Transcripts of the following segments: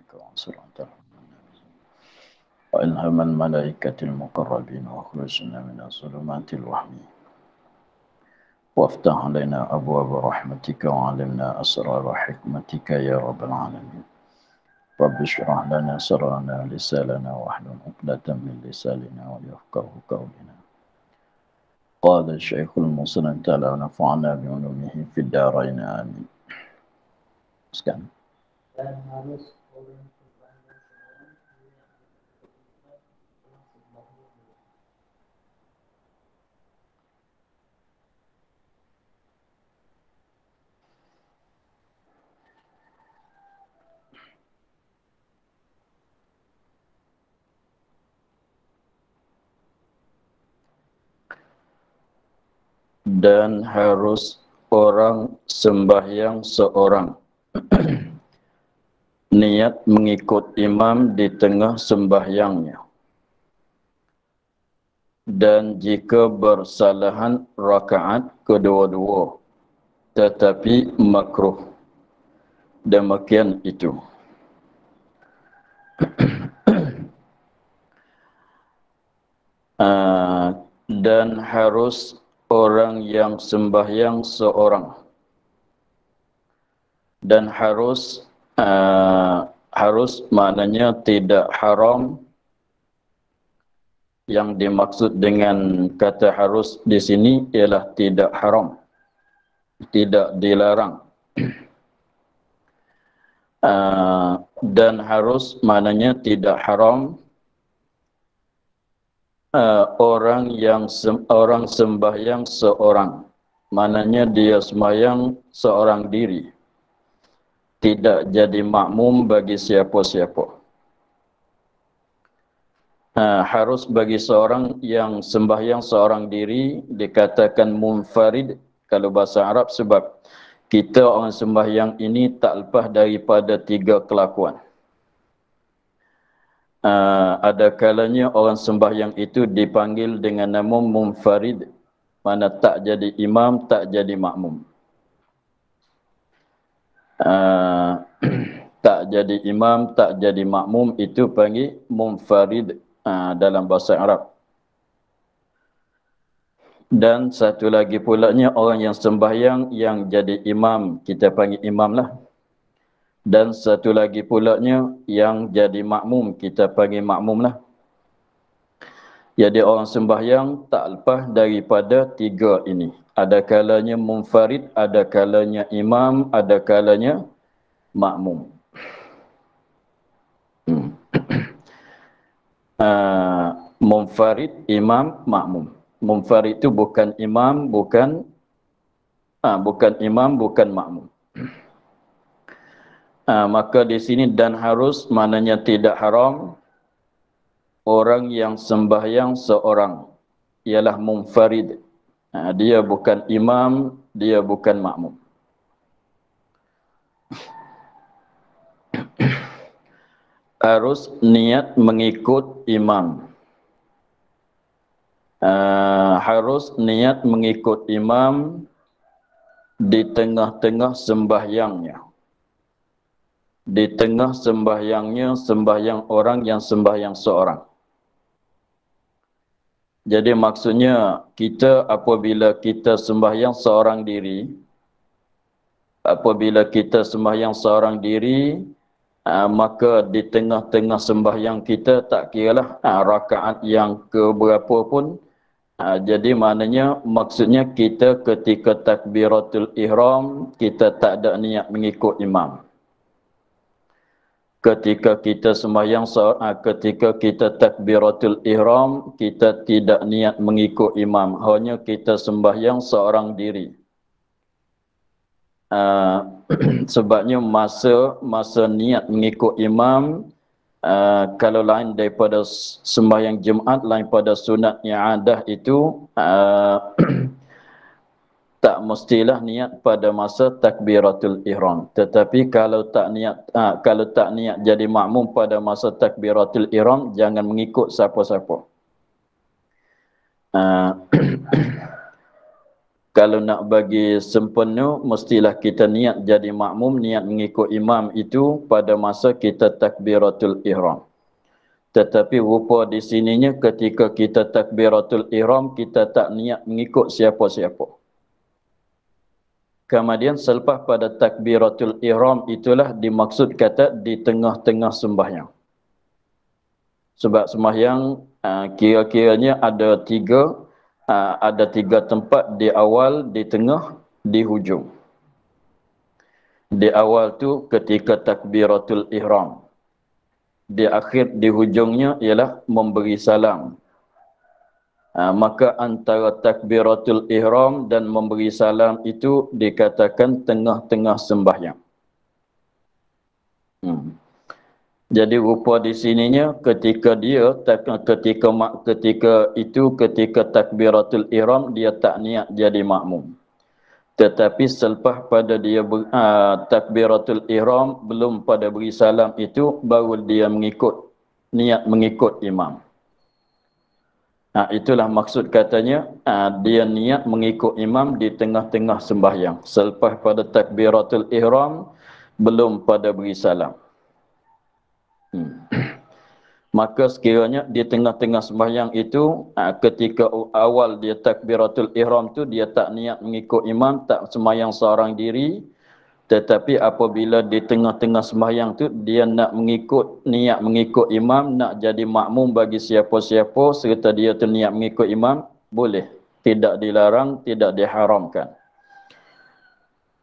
عليك وصلاة وإلهام الملائكة المقربين واخرجنا من الظلمات الوهم وافتح علينا أبواب رحمتك وعلمنا أسرار حكمتك يا رب العالمين. رب اشرح لنا سرنا لساننا واحلل عقدة من لساننا وليفقه قولنا. قال الشيخ المصنف تعالى ونفعنا بعلومه في الدارين آمين. Sekarang. Dan harus orang dan harus orang sembahyang seorang niat mengikut imam di tengah sembahyangnya, dan jika bersalahan rakaat kedua-dua tetapi makruh, demikian itu. Dan harus orang yang sembahyang seorang, dan harus maknanya tidak haram. Yang dimaksud dengan kata harus di sini ialah tidak haram, tidak dilarang. Dan harus maknanya tidak haram orang sembahyang seorang, maknanya dia sembahyang seorang diri, tidak jadi makmum bagi siapa-siapa. Harus bagi seorang yang sembahyang seorang diri dikatakan munfarid kalau bahasa Arab, sebab kita orang sembahyang ini tak lepas daripada 3 kelakuan. Ada kalanya orang sembahyang itu dipanggil dengan nama munfarid, mana tak jadi imam, tak jadi makmum. Tak jadi imam, tak jadi makmum, itu panggil munfarid dalam bahasa Arab. Dan satu lagi pulanya orang yang sembahyang yang jadi imam, kita panggil imam lah. Dan satu lagi pulanya yang jadi makmum, kita panggil makmum lah. Jadi orang sembahyang tak lepas daripada 3 ini. Ada kalanya munfarid, ada kalanya imam, ada kalanya makmum. Munfarid, imam, makmum. Munfarid itu bukan imam, bukan imam, bukan makmum. Maka di sini dan harus maknanya tidak haram orang yang sembahyang seorang, ialah munfarid. Dia bukan imam, dia bukan makmum. Harus niat mengikut imam. Harus niat mengikut imam di tengah-tengah sembahyangnya. Di tengah sembahyangnya, sembahyang orang yang sembahyang seorang. Jadi maksudnya kita apabila kita sembahyang seorang diri, maka di tengah-tengah sembahyang kita tak kiralah rakaat yang keberapa pun. Jadi maknanya maksudnya kita ketika takbiratul ihram kita tak ada niat mengikut imam. Ketika kita sembahyang, ketika kita takbiratul ihram kita tidak niat mengikut imam, hanya kita sembahyang seorang diri. Sebabnya masa niat mengikut imam, kalau lain daripada sembahyang Jumaat, lain pada sunat i'adah itu tak mestilah niat pada masa takbiratul ihram. Tetapi kalau tak niat jadi makmum pada masa takbiratul ihram, jangan mengikut siapa-siapa. kalau nak bagi sempurna, mestilah kita niat jadi makmum, niat mengikut imam itu pada masa kita takbiratul ihram. Tetapi rupa di sininya ketika kita takbiratul ihram, kita tak niat mengikut siapa-siapa. Kemudian selepas pada takbiratul ihram itulah dimaksud kata di tengah-tengah sembahyang. Sebab sembahyang kira-kiranya ada tiga tempat, di awal, di tengah, di hujung. Di awal tu ketika takbiratul ihram. Di akhir, di hujungnya ialah memberi salam. Maka antara takbiratul ihram dan memberi salam itu dikatakan tengah-tengah sembahyang. Jadi rupa di sininya ketika ketika takbiratul ihram dia tak niat jadi makmum. Tetapi selepas pada dia takbiratul ihram belum pada beri salam itu baru dia niat mengikut imam. Itulah maksud katanya dia niat mengikut imam di tengah-tengah sembahyang. Selepas pada takbiratul ihram belum pada beri salam. Maka sekiranya di tengah-tengah sembahyang itu ketika awal dia takbiratul ihram tu dia tak niat mengikut imam, tak sembahyang seorang diri, tetapi apabila di tengah-tengah sembahyang tu dia niat mengikut imam, nak jadi makmum bagi siapa-siapa serta dia tu niat mengikut imam, boleh, tidak dilarang, tidak diharamkan.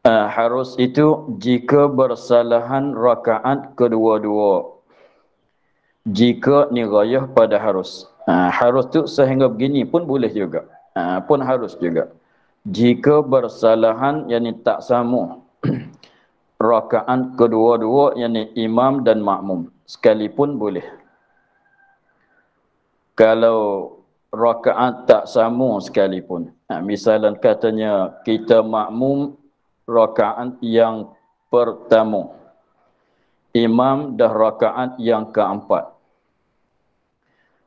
Harus itu jika bersalahan rakaat kedua-dua. Jika ni ghayah pada harus. Harus tu sehingga begini pun boleh juga. Pun harus juga. Jika bersalahan, yakni tak sama rakaat kedua-dua, yakni imam dan makmum, sekalipun boleh. Kalau rakaat tak sama sekalipun. Misalnya katanya kita makmum rakaat yang pertama. Imam dah rakaat yang keempat.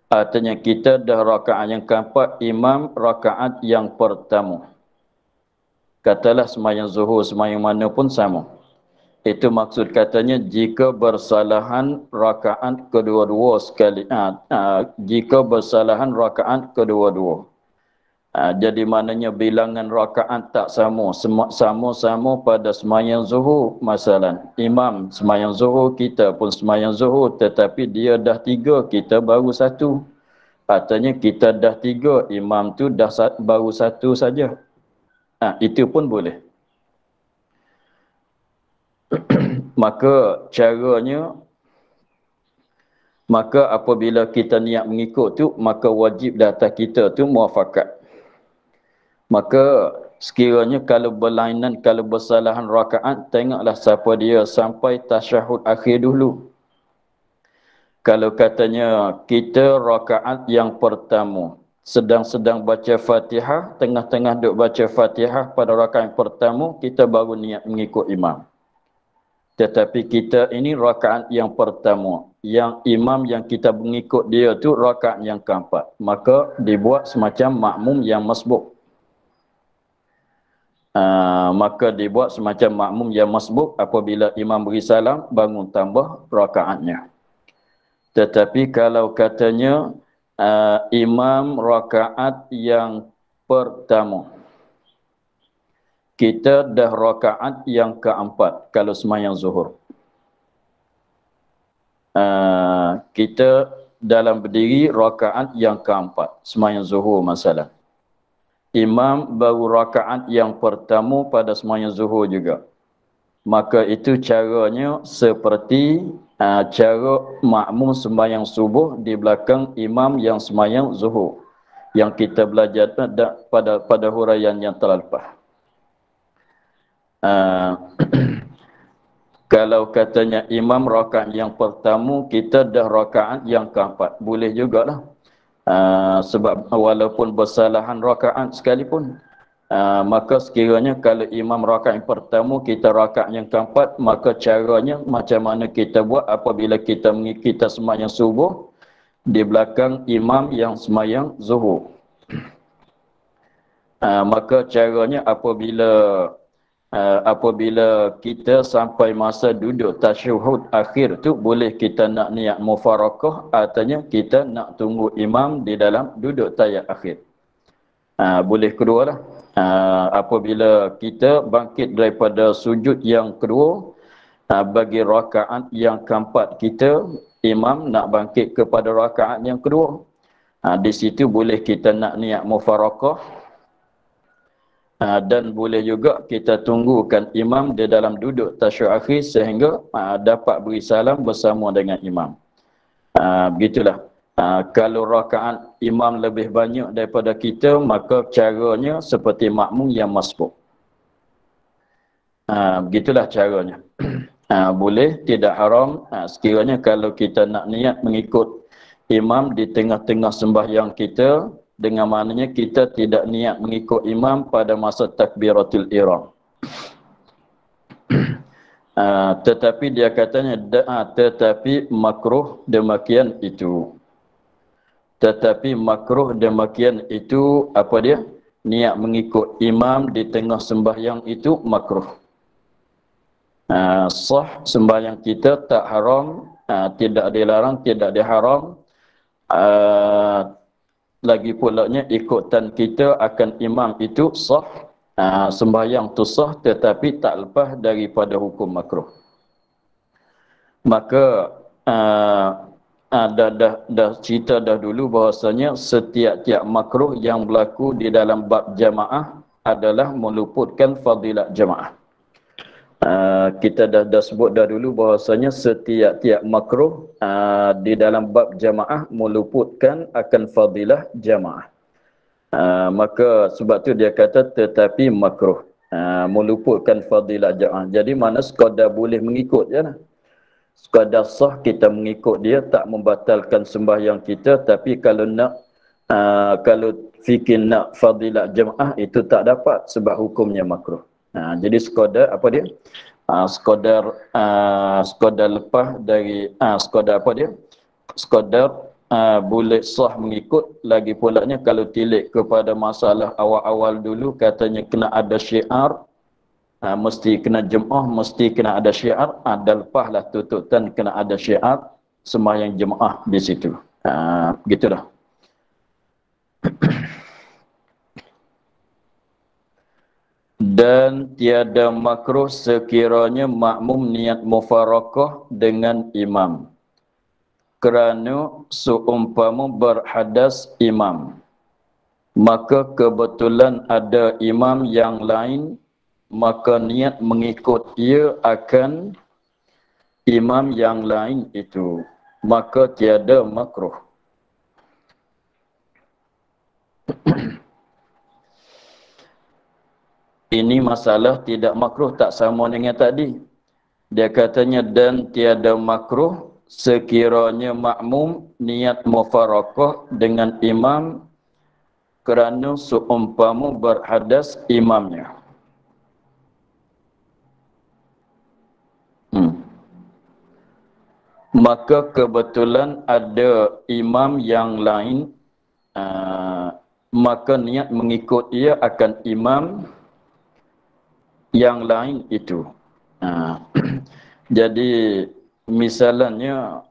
Artinya kita dah rakaat yang keempat, imam rakaat yang pertama. Katalah sembahyang zuhur, sembahyang mana pun sama. Itu maksud katanya jika bersalahan rakaat kedua-dua sekali. Jika bersalahan rakaat kedua-dua. Jadi maknanya bilangan rakaat tak sama. Sama-sama pada sembahyang zuhur. Masalah imam sembahyang zuhur, kita pun sembahyang zuhur. Tetapi dia dah 3, kita baru 1. Artinya kita dah 3, imam tu dah baru 1 saja. Itu pun boleh. Maka caranya, apabila kita niat mengikut tu, maka wajib di atas kita tu muafakat. Maka sekiranya kalau berlainan, kalau bersalahan rakaat, tengoklah siapa dia sampai tasyahud akhir dulu. Kalau katanya kita rakaat yang pertama, sedang baca Fatihah, tengah-tengah duk baca Fatihah pada rakaat yang pertama, kita baru niat mengikut imam. Tetapi kita ini rakaat yang pertama, yang imam yang kita mengikut dia tu rakaat yang keempat, maka dibuat semacam makmum yang masbuk. Maka dibuat semacam makmum yang masbuk, apabila imam beri salam bangun tambah rakaatnya. Tetapi kalau katanya imam rakaat yang pertama, kita dah rakaat yang keempat kalau sembahyang zuhur. Kita dalam berdiri rakaat yang keempat, sembahyang zuhur masalah. Imam baru rakaat yang pertama pada sembahyang zuhur juga. Maka itu caranya seperti cara makmum sembahyang subuh di belakang imam yang sembahyang zuhur, yang kita belajar pada huraian yang telah lepas. Kalau katanya imam rakaat yang pertama, kita dah rakaat yang keempat, boleh jugalah. Sebab walaupun bersalahan rakaat sekalipun, maka sekiranya kalau imam rakaat yang pertama, kita rakaat yang keempat, maka caranya macam mana kita buat apabila kita sembahyang subuh di belakang imam yang sembahyang zuhur. Maka caranya apabila kita sampai masa duduk tasyahud akhir tu, boleh kita nak niat mufarakah, artinya kita nak tunggu imam di dalam duduk tayat akhir. Boleh kedua lah. Apabila kita bangkit daripada sujud yang kedua, bagi rakaat yang keempat kita, imam nak bangkit kepada rakaat yang kedua. Di situ boleh kita nak niat mufarakah. Dan boleh juga kita tunggukan imam di dalam duduk tasyahud akhir sehingga dapat beri salam bersama dengan imam. Begitulah. Kalau rakaat imam lebih banyak daripada kita, maka caranya seperti makmum yang masbuk. Begitulah caranya. Boleh, tidak haram sekiranya kalau kita nak niat mengikut imam di tengah-tengah sembahyang kita, dengan maknanya kita tidak niat mengikut imam pada masa takbiratul ihram. Tetapi dia katanya, tetapi makruh demikian itu. Tetapi makruh demikian itu, apa dia? Niat mengikut imam di tengah sembahyang itu makruh. Sah sembahyang kita, tak haram, tidak dilarang, tidak diharam. Lagi pulanya ikutan kita akan imam itu sah, sembahyang tu sah, tetapi tak lepas daripada hukum makruh. Maka dah cerita dah dulu bahasanya setiap-tiap makruh yang berlaku di dalam bab jamaah adalah meluputkan fadilat jamaah. Kita dah sebut dah dulu bahasanya setiap-tiap makruh di dalam bab jamaah meluputkan akan fadilah jamaah. Maka sebab tu dia kata tetapi makruh, meluputkan fadilah jamaah. Jadi mana sekadar boleh mengikut je lah. Sekadar sah kita mengikut dia, tak membatalkan sembahyang kita. Tapi kalau nak kalau fikir nak fadilah jamaah, itu tak dapat sebab hukumnya makruh. Jadi sekadar apa dia? Sekadar lepas dari sekadar apa dia? Sekadar boleh sah mengikut. Lagi pulanya kalau tilik kepada masalah awal-awal dulu, katanya kena ada syiar, mesti kena jemaah, mesti kena ada syiar. Dan lepaslah tuntutan kena ada syiar, sembahyang jemaah di situ. Begitulah. Dan tiada makruh sekiranya makmum niat mufarakah dengan imam, kerana seumpama berhadas imam, maka kebetulan ada imam yang lain, maka niat mengikut ia akan imam yang lain itu, maka tiada makruh. Ini masalah tidak makruh tak sama dengan tadi. Dia katanya dan tiada makruh sekiranya makmum niat mufarakah dengan imam kerana seumpama berhadas imamnya. Maka kebetulan ada imam yang lain, maka niat mengikut ia akan imam yang lain itu. Jadi misalnya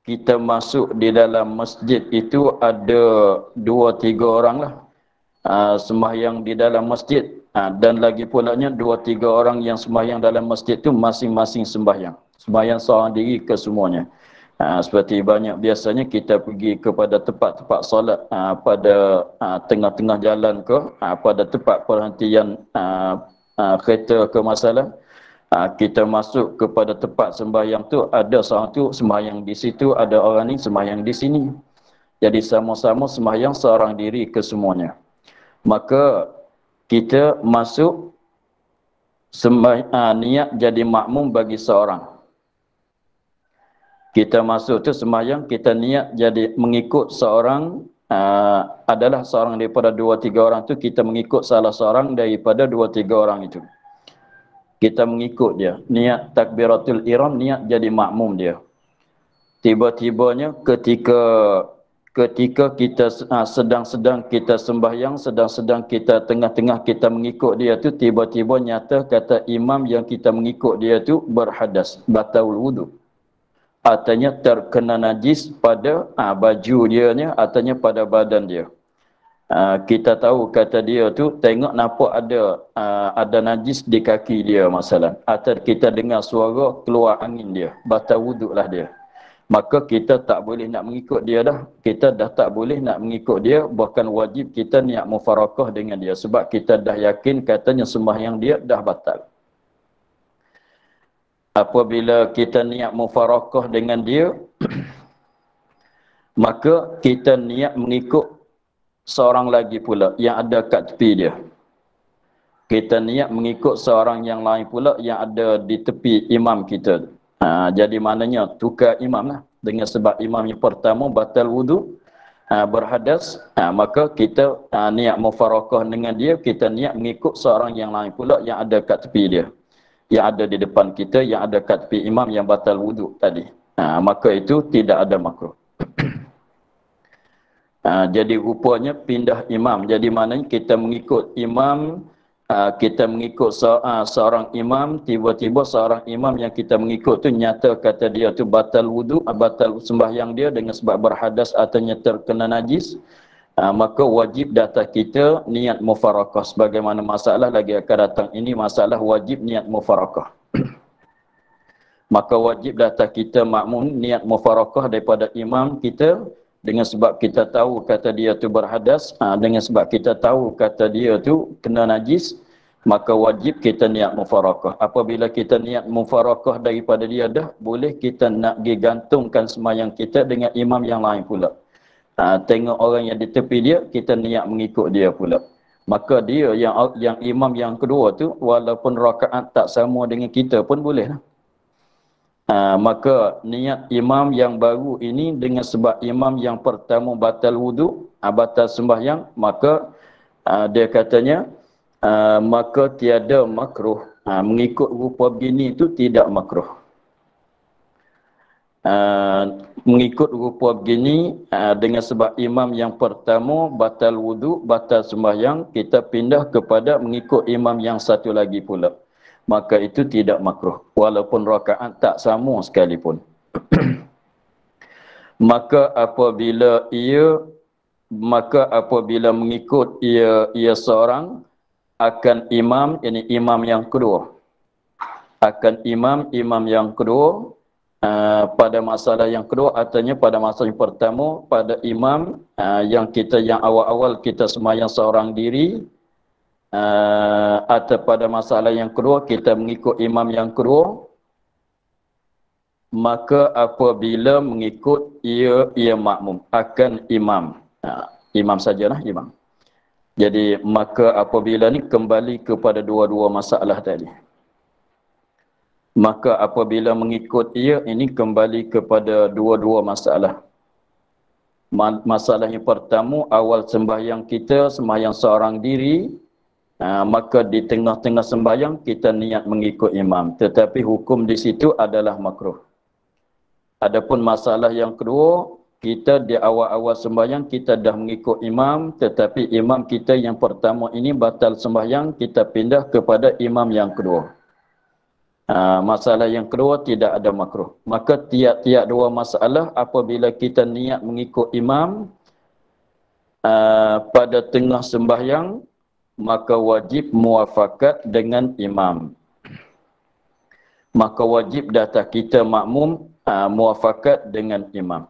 kita masuk di dalam masjid itu ada 2-3 orang lah sembahyang di dalam masjid, dan lagi pulanya 2-3 orang yang sembahyang dalam masjid itu masing-masing sembahyang seorang diri ke semuanya. Seperti banyak biasanya kita pergi kepada tempat-tempat solat pada tengah-tengah jalan ke, pada tempat perhentian kereta ke masalah, kita masuk kepada tempat sembahyang tu, ada seorang tu sembahyang di situ, ada orang ni sembahyang di sini. Jadi sama-sama sembahyang seorang diri ke semuanya. Maka kita masuk niat jadi makmum bagi seorang. Kita masuk tu sembahyang, kita niat jadi mengikut seorang, adalah seorang daripada 2-3 orang tu, kita mengikut salah seorang daripada 2-3 orang itu. Kita mengikut dia, niat takbiratul ihram, niat jadi makmum dia. Tiba-tibanya ketika ketika kita sedang-sedang kita sembahyang, sedang-sedang kita tengah-tengah kita mengikut dia tu, tiba-tiba nyata kata imam yang kita mengikut dia tu berhadas, batal wudu. Artinya terkena najis pada baju dia ni, artinya pada badan dia. Kita tahu kata dia tu tengok nampak ada najis di kaki dia masalah, atau kita dengar suara keluar angin dia, batal wudu lah dia. Maka kita tak boleh nak mengikut dia dah. Kita dah tak boleh nak mengikut dia. Bahkan wajib kita niat mufarakah dengan dia. Sebab kita dah yakin katanya sembahyang dia dah batal. Apabila kita niat mufarakah dengan dia, maka kita niat mengikut seorang lagi pula yang ada kat tepi dia. Kita niat mengikut seorang yang lain pula yang ada di tepi imam kita. Jadi maknanya tukar imam lah. Dengan sebab imam yang pertama batal wudu, berhadas, maka kita niat mufarakah dengan dia, kita niat mengikut seorang yang lain pula yang ada kat tepi dia, yang ada di depan kita, yang ada kat tepi imam yang batal wudu tadi. Maka itu tidak ada makruh. Jadi rupanya pindah imam. Jadi maknanya kita mengikut imam, kita mengikut seorang imam, tiba-tiba seorang imam yang kita mengikut tu nyata kata dia tu batal wudu, batal sembahyang dia dengan sebab berhadas atau terkena najis, maka wajib data kita niat mufarakah. Sebagaimana masalah lagi akan datang ini, masalah wajib niat mufarakah. Maka wajib data kita makmum niat mufarakah daripada imam kita, dengan sebab kita tahu kata dia tu berhadas, dengan sebab kita tahu kata dia tu kena najis, maka wajib kita niat mufarakah. Apabila kita niat mufarakah daripada dia dah, boleh kita nak digantungkan sembahyang kita dengan imam yang lain pula. Tengok orang yang di tepi dia, kita niat mengikut dia pula. Maka dia yang imam yang kedua tu, walaupun rakaat tak sama dengan kita pun boleh lah. Maka niat imam yang baru ini dengan sebab imam yang pertama batal wudu, batal sembahyang, maka dia katanya maka tiada makruh. Mengikut rupa begini itu tidak makruh. Mengikut rupa begini dengan sebab imam yang pertama batal wudu, batal sembahyang, kita pindah kepada mengikut imam yang satu lagi pula, maka itu tidak makruh walaupun rakaat tak sama sekalipun. Maka apabila mengikut ia seorang akan imam, ini imam yang kedua, akan imam yang kedua, pada masalah yang kedua, artinya pada masalah yang pertama pada imam yang awal-awal kita sembahyang seorang diri, atau pada masalah yang kedua kita mengikut imam yang kedua, maka apabila mengikut ia makmum akan imam, imam sajalah imam. Jadi maka apabila ni kembali kepada dua-dua masalah tadi, maka apabila mengikut ia ini kembali kepada dua-dua masalah. Masalah yang pertama, awal sembahyang kita sembahyang seorang diri, maka di tengah-tengah sembahyang kita niat mengikut imam, tetapi hukum di situ adalah makruh. Adapun masalah yang kedua, kita di awal-awal sembahyang kita dah mengikut imam, tetapi imam kita yang pertama ini batal sembahyang, kita pindah kepada imam yang kedua. Masalah yang kedua tidak ada makruh. Maka tiap-tiap dua masalah apabila kita niat mengikut imam pada tengah sembahyang, maka wajib muafakat dengan imam. Maka wajib data kita makmum muafakat dengan imam.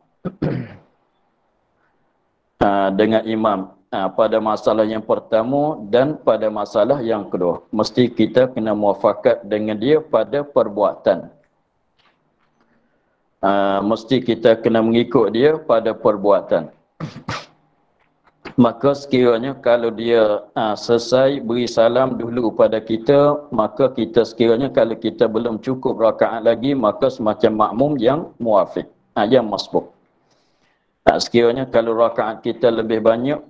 Dengan imam pada masalah yang pertama dan pada masalah yang kedua. Mesti kita kena muafakat dengan dia pada perbuatan. Mesti kita kena mengikut dia pada perbuatan. Maka sekiranya kalau dia selesai beri salam dulu pada kita, maka kita sekiranya kalau kita belum cukup rakaat lagi, maka semacam makmum yang muafiq, yang masbuk. Sekiranya kalau rakaat kita lebih banyak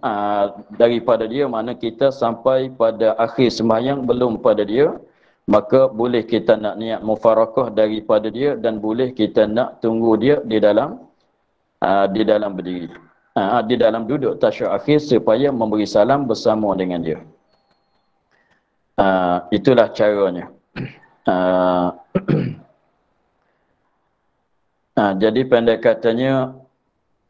daripada dia, mana kita sampai pada akhir sembahyang belum pada dia, maka boleh kita nak niat mufarakah daripada dia dan boleh kita nak tunggu dia di dalam berdiri. di dalam duduk tasyahud akhir supaya memberi salam bersama dengan dia. Itulah caranya. Jadi pendek katanya,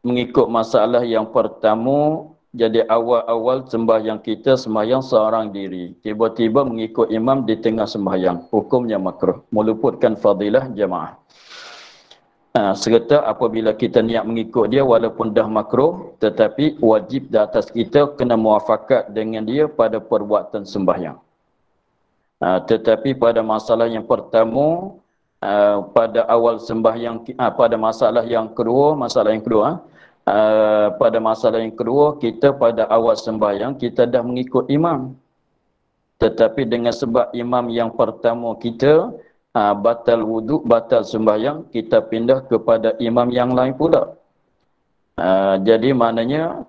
mengikut masalah yang pertama, jadi awal-awal sembahyang kita sembahyang seorang diri. Tiba-tiba mengikut imam di tengah sembahyang. Hukumnya makruh. Meluputkan fadilah jamaah. Serta apabila kita niat mengikut dia walaupun dah makruh, tetapi wajib di atas kita kena muafakat dengan dia pada perbuatan sembahyang. Tetapi pada masalah yang pertama, pada awal sembahyang, pada masalah yang kedua, pada masalah yang kedua, kita pada awal sembahyang kita dah mengikut imam. Tetapi dengan sebab imam yang pertama kita batal wuduk, batal sembahyang, kita pindah kepada imam yang lain pula. Jadi maknanya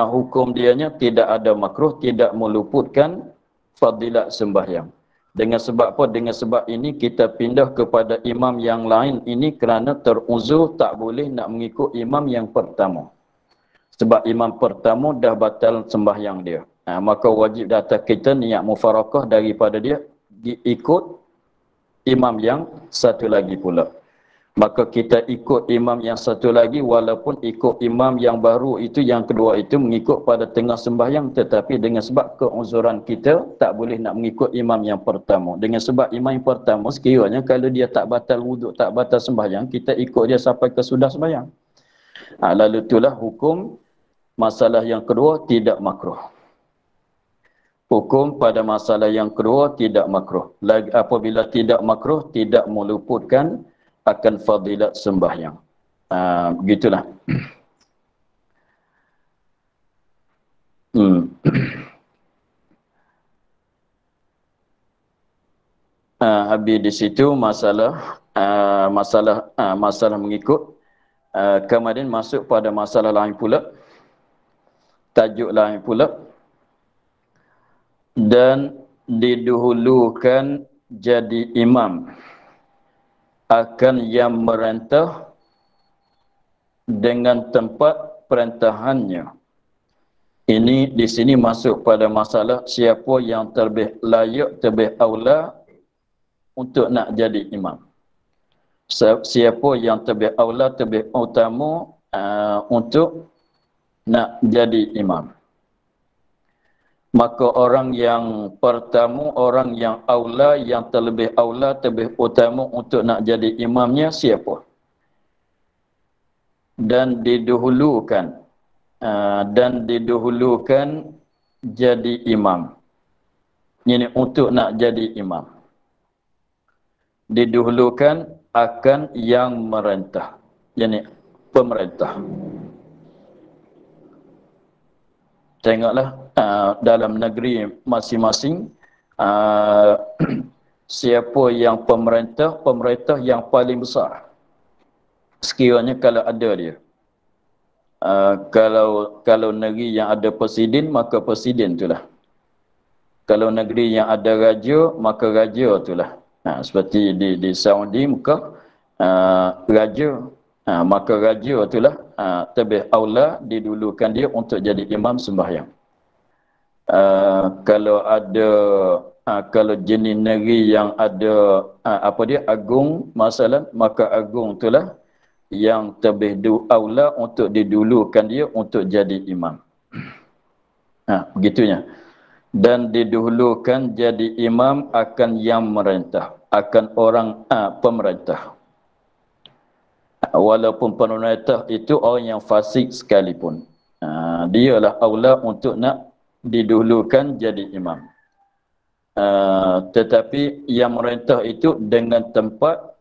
hukum dianya tidak ada makruh, tidak meluputkan fadilat sembahyang. Dengan sebab apa? Dengan sebab ini kita pindah kepada imam yang lain ini kerana teruzur tak boleh nak mengikut imam yang pertama. Sebab imam pertama dah batal sembahyang dia. Maka wajib data kita niat mufarakah daripada dia diikut imam yang satu lagi pula. Maka kita ikut imam yang satu lagi walaupun ikut imam yang baru itu, yang kedua itu mengikut pada tengah sembahyang, tetapi dengan sebab keuzuran kita tak boleh nak mengikut imam yang pertama. Dengan sebab imam yang pertama sekiranya kalau dia tak batal wuduk, tak batal sembahyang, kita ikut dia sampai ke sudah sembahyang. Lalu itulah hukum masalah yang kedua tidak makruh. Hukum pada masalah yang kedua tidak makruh. Apabila tidak makruh, tidak meluputkan akan fadilat sembahyang. Begitulah. Habis di situ masalah mengikut. Kemudian masuk pada masalah lain pula. Tajuk lain pula. Dan didahulukan jadi imam akan yang merintah dengan tempat perintahannya. Ini di sini masuk pada masalah siapa yang terlebih layak, terlebih aula untuk nak jadi imam. Siapa yang terlebih aula, terlebih utama untuk nak jadi imam. Maka orang yang pertama, orang yang aula, yang terlebih aula, terlebih utama untuk nak jadi imamnya siapa? Dan didahulukan jadi imam. Ini untuk nak jadi imam. Didahulukan akan yang merintah. Yani pemerintah. Tengoklah dalam negeri masing-masing siapa yang pemerintah yang paling besar sekiranya kalau ada dia. Kalau negeri yang ada presiden, maka presiden itulah. Kalau negeri yang ada raja, maka raja itulah. Seperti di Saudi, Mekah, raja, maka raja itulah terlebih aula didulukan dia untuk jadi imam sembahyang. Kalau jenis negeri yang ada agung masalah, maka agung itulah yang terlebih aula untuk didulukan dia untuk jadi imam. Begitunya. Dan didahulukan jadi imam akan yang merintah, akan orang pemerintah. Walaupun pemerintah itu orang yang fasik sekalipun, dialah aula untuk nak didahulukan jadi imam. Tetapi yang merintah itu dengan tempat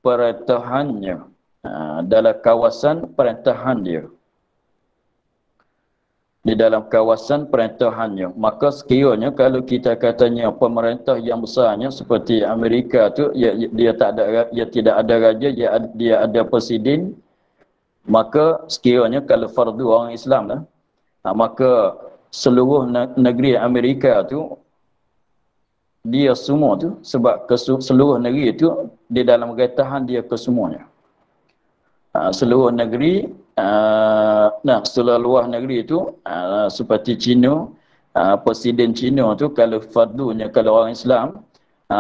perintahannya, dalam kawasan perintahan dia. Di dalam kawasan perintahannya. Maka sekiranya kalau kita katanya pemerintah yang besarnya seperti Amerika tu, dia tidak ada raja, dia ada presiden, maka sekiranya kalau fardu orang Islam lah, maka seluruh negeri Amerika tu, dia semua tu, sebab seluruh negeri itu di dalam retahan dia kesemuanya. Seluruh negeri nah setelah luar negeri itu seperti Cina, Presiden Cina tu kalau fardunya kalau orang Islam,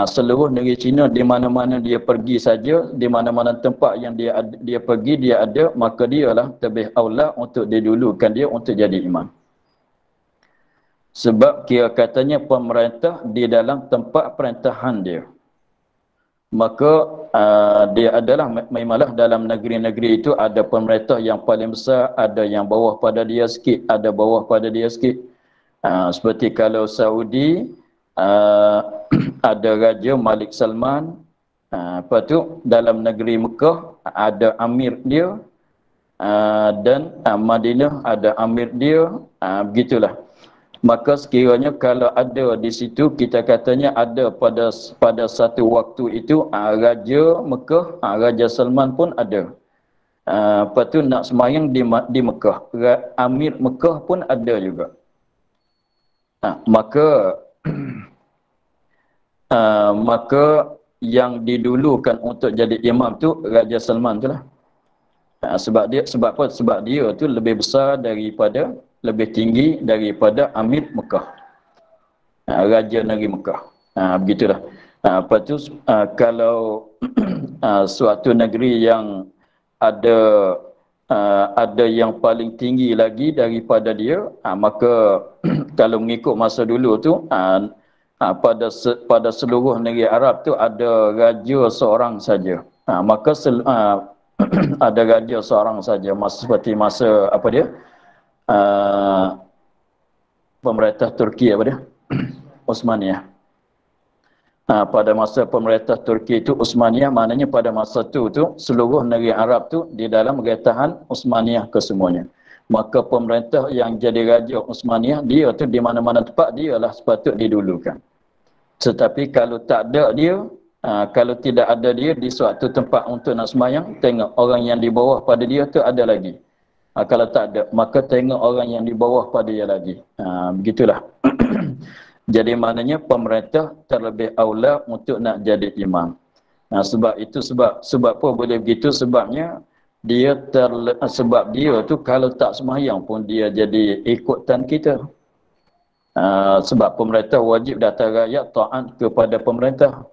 seluruh negeri Cina di mana-mana dia pergi saja, di mana-mana tempat yang dia pergi dia ada, maka dialah lebih aula untuk didulukan dia untuk jadi imam. Sebab kira katanya pemerintah di dalam tempat perintahan dia. Maka dia adalah memanglah dalam negeri-negeri itu ada pemerintah yang paling besar, ada yang bawah pada dia sikit, ada bawah pada dia sikit. Seperti kalau Saudi, ada Raja Malik Salman, lepas tu dalam negeri Mekah ada Amir dia, dan Madinah ada Amir dia, begitulah. Maka sekiranya kalau ada di situ, kita katanya ada pada satu waktu itu Raja Mekah, Raja Salman pun ada. Lepas tu nak semayang di Mekah, Amir Mekah pun ada juga. Maka maka yang didulukan untuk jadi imam tu Raja Salman tu lah. Sebab apa? Sebab dia tu lebih besar daripada, lebih tinggi daripada Amir Mekah, Raja Negeri Mekah. Begitulah. Lepas tu kalau suatu negeri yang ada yang paling tinggi lagi daripada dia, maka kalau mengikut masa dulu tu, pada seluruh negeri Arab tu ada raja seorang saja. Maka ada raja seorang saja, seperti masa apa dia, pemerintah Turki apa dia, Osmaniyah. Pada masa pemerintah Turki itu Osmaniyah, maknanya pada masa tu seluruh negeri Arab tu di dalam retahan Osmaniyah kesemuanya. Maka pemerintah yang jadi raja Osmaniyah, dia tu di mana-mana tempat dia lah sepatut didulukan. Tetapi kalau tak ada dia, kalau tidak ada dia di suatu tempat untuk nak sembahyang, tengok orang yang di bawah pada dia tu ada lagi. Kalau tak ada, maka tengok orang yang di bawah pada dia lagi. Begitulah. Jadi maknanya pemerintah terlebih aula untuk nak jadi imam. Sebab itu, sebab apa boleh begitu? Sebabnya sebab dia tu kalau tak sembahyang pun dia jadi ikutan kita. Sebab pemerintah wajib datang rakyat taat kepada pemerintah.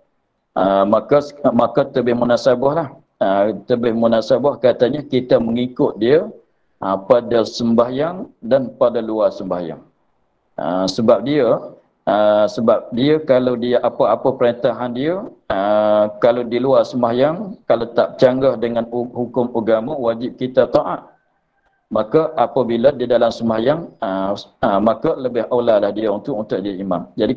Maka lebih munasabah lah. Lebih munasabah katanya kita mengikut dia pada sembahyang dan pada luar sembahyang. Sebab dia kalau dia apa-apa perintahan dia, kalau di luar sembahyang, kalau tak canggah dengan hukum agama, wajib kita taat. Maka apabila di dalam sembahyang, maka lebih aulalah dia untuk jadi imam. Jadi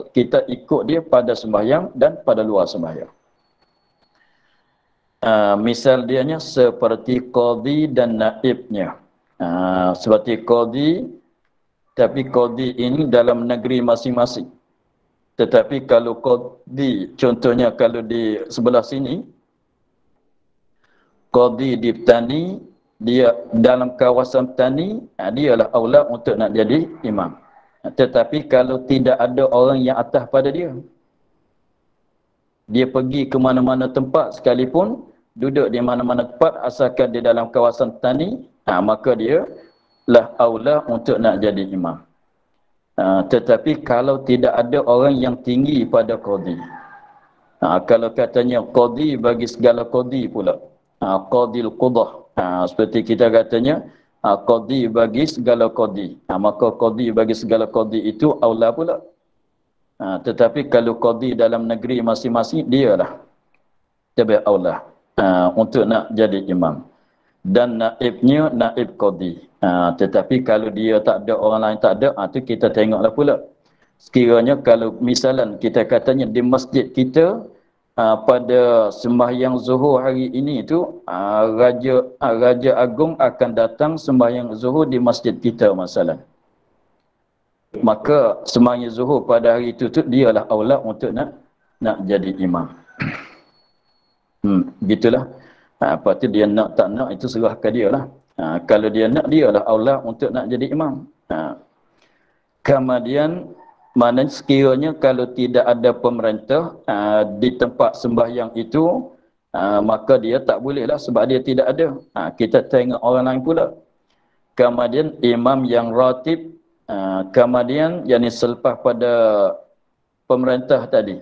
kita ikut dia pada sembahyang dan pada luar sembahyang. Misal dianya seperti qadhi dan naibnya. Seperti qadhi, tapi qadhi ini dalam negeri masing-masing. Tetapi kalau qadhi, contohnya kalau di sebelah sini, qadhi di petani, dia dalam kawasan petani, dialah aula untuk nak jadi imam. Tetapi kalau tidak ada orang yang atas pada dia, dia pergi ke mana-mana tempat sekalipun, duduk di mana-mana tempat asalkan di dalam kawasan petani, maka dia lah aula untuk nak jadi imam. Tetapi kalau tidak ada orang yang tinggi pada qadhi, kalau katanya qadhi bagi segala qadhi pula, qadhil qudah, seperti kita katanya qadhi bagi segala qadhi, maka qadhi bagi segala qadhi itu aula pula. Tetapi kalau qadhi dalam negeri masing-masing, dialah lebih aula untuk nak jadi imam. Dan naibnya naib qadhi. Tetapi kalau dia tak ada, orang lain tak ada, tu kita tengoklah pula. Sekiranya kalau misalan kita katanya di masjid kita, pada sembahyang zuhur hari ini tu, Raja Agung akan datang sembahyang zuhur di masjid kita masalah. Maka sembahyang zuhur pada hari itu tu dialah aula untuk nak jadi imam. Gitulah. Lepas tu dia nak tak nak itu serahkan dia lah. Kalau dia nak, dialah aula untuk nak jadi imam. Kemudian maknanya sekiranya kalau tidak ada pemerintah di tempat sembahyang itu, maka dia tak bolehlah sebab dia tidak ada. Kita tengok orang lain pula. Kemudian imam yang ratib, kemudian yang selepas pada pemerintah tadi,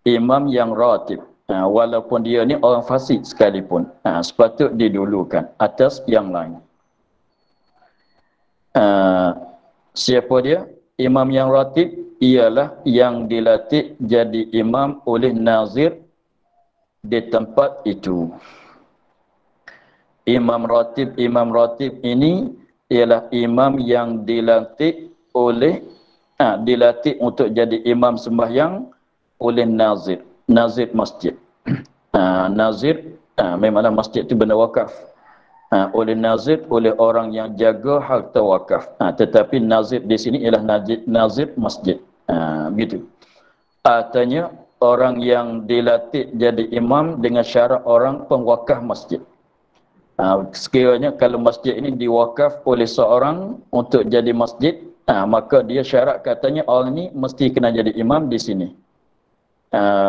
imam yang ratib, walaupun dia ni orang fasik sekalipun, sepatut didulukan atas yang lain. Siapa dia? Imam yang ratib ialah yang dilatih jadi imam oleh nazir di tempat itu. Imam ratib ini ialah imam yang dilatih oleh dilatih untuk jadi imam sembahyang oleh nazir masjid. Nazir memanglah masjid itu benda wakaf. Oleh nazir, oleh orang yang jaga harta wakaf. Tetapi nazir di sini ialah nazir masjid. Begitu. Artinya orang yang dilatih jadi imam dengan syarat orang pengwakaf masjid. Sekiranya kalau masjid ini diwakaf oleh seorang untuk jadi masjid, maka dia syarat katanya orang ini mesti kena jadi imam di sini.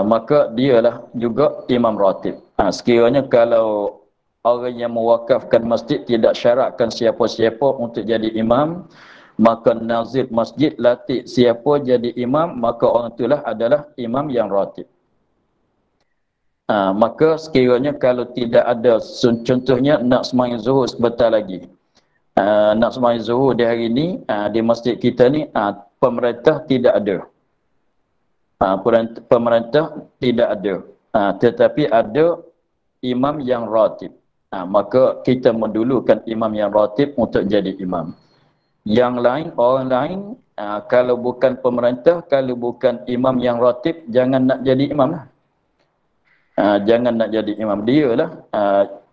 Maka dialah juga imam ratib. Sekiranya kalau orang yang mewakafkan masjid tidak syaratkan siapa-siapa untuk jadi imam, maka nazir masjid latih siapa jadi imam, maka orang itulah adalah imam yang ratib. Maka sekiranya kalau tidak ada, contohnya nak sembahyang zuhur sebentar lagi, nak sembahyang zuhur di hari ini di masjid kita ni, pemerintah tidak ada. Pemerintah tidak ada, tetapi ada imam yang ratib. Maka kita mendulukan imam yang ratib untuk jadi imam. Yang lain, orang lain, kalau bukan pemerintah, kalau bukan imam yang ratib, jangan nak jadi imam lah. Jangan nak jadi imam. Dia lah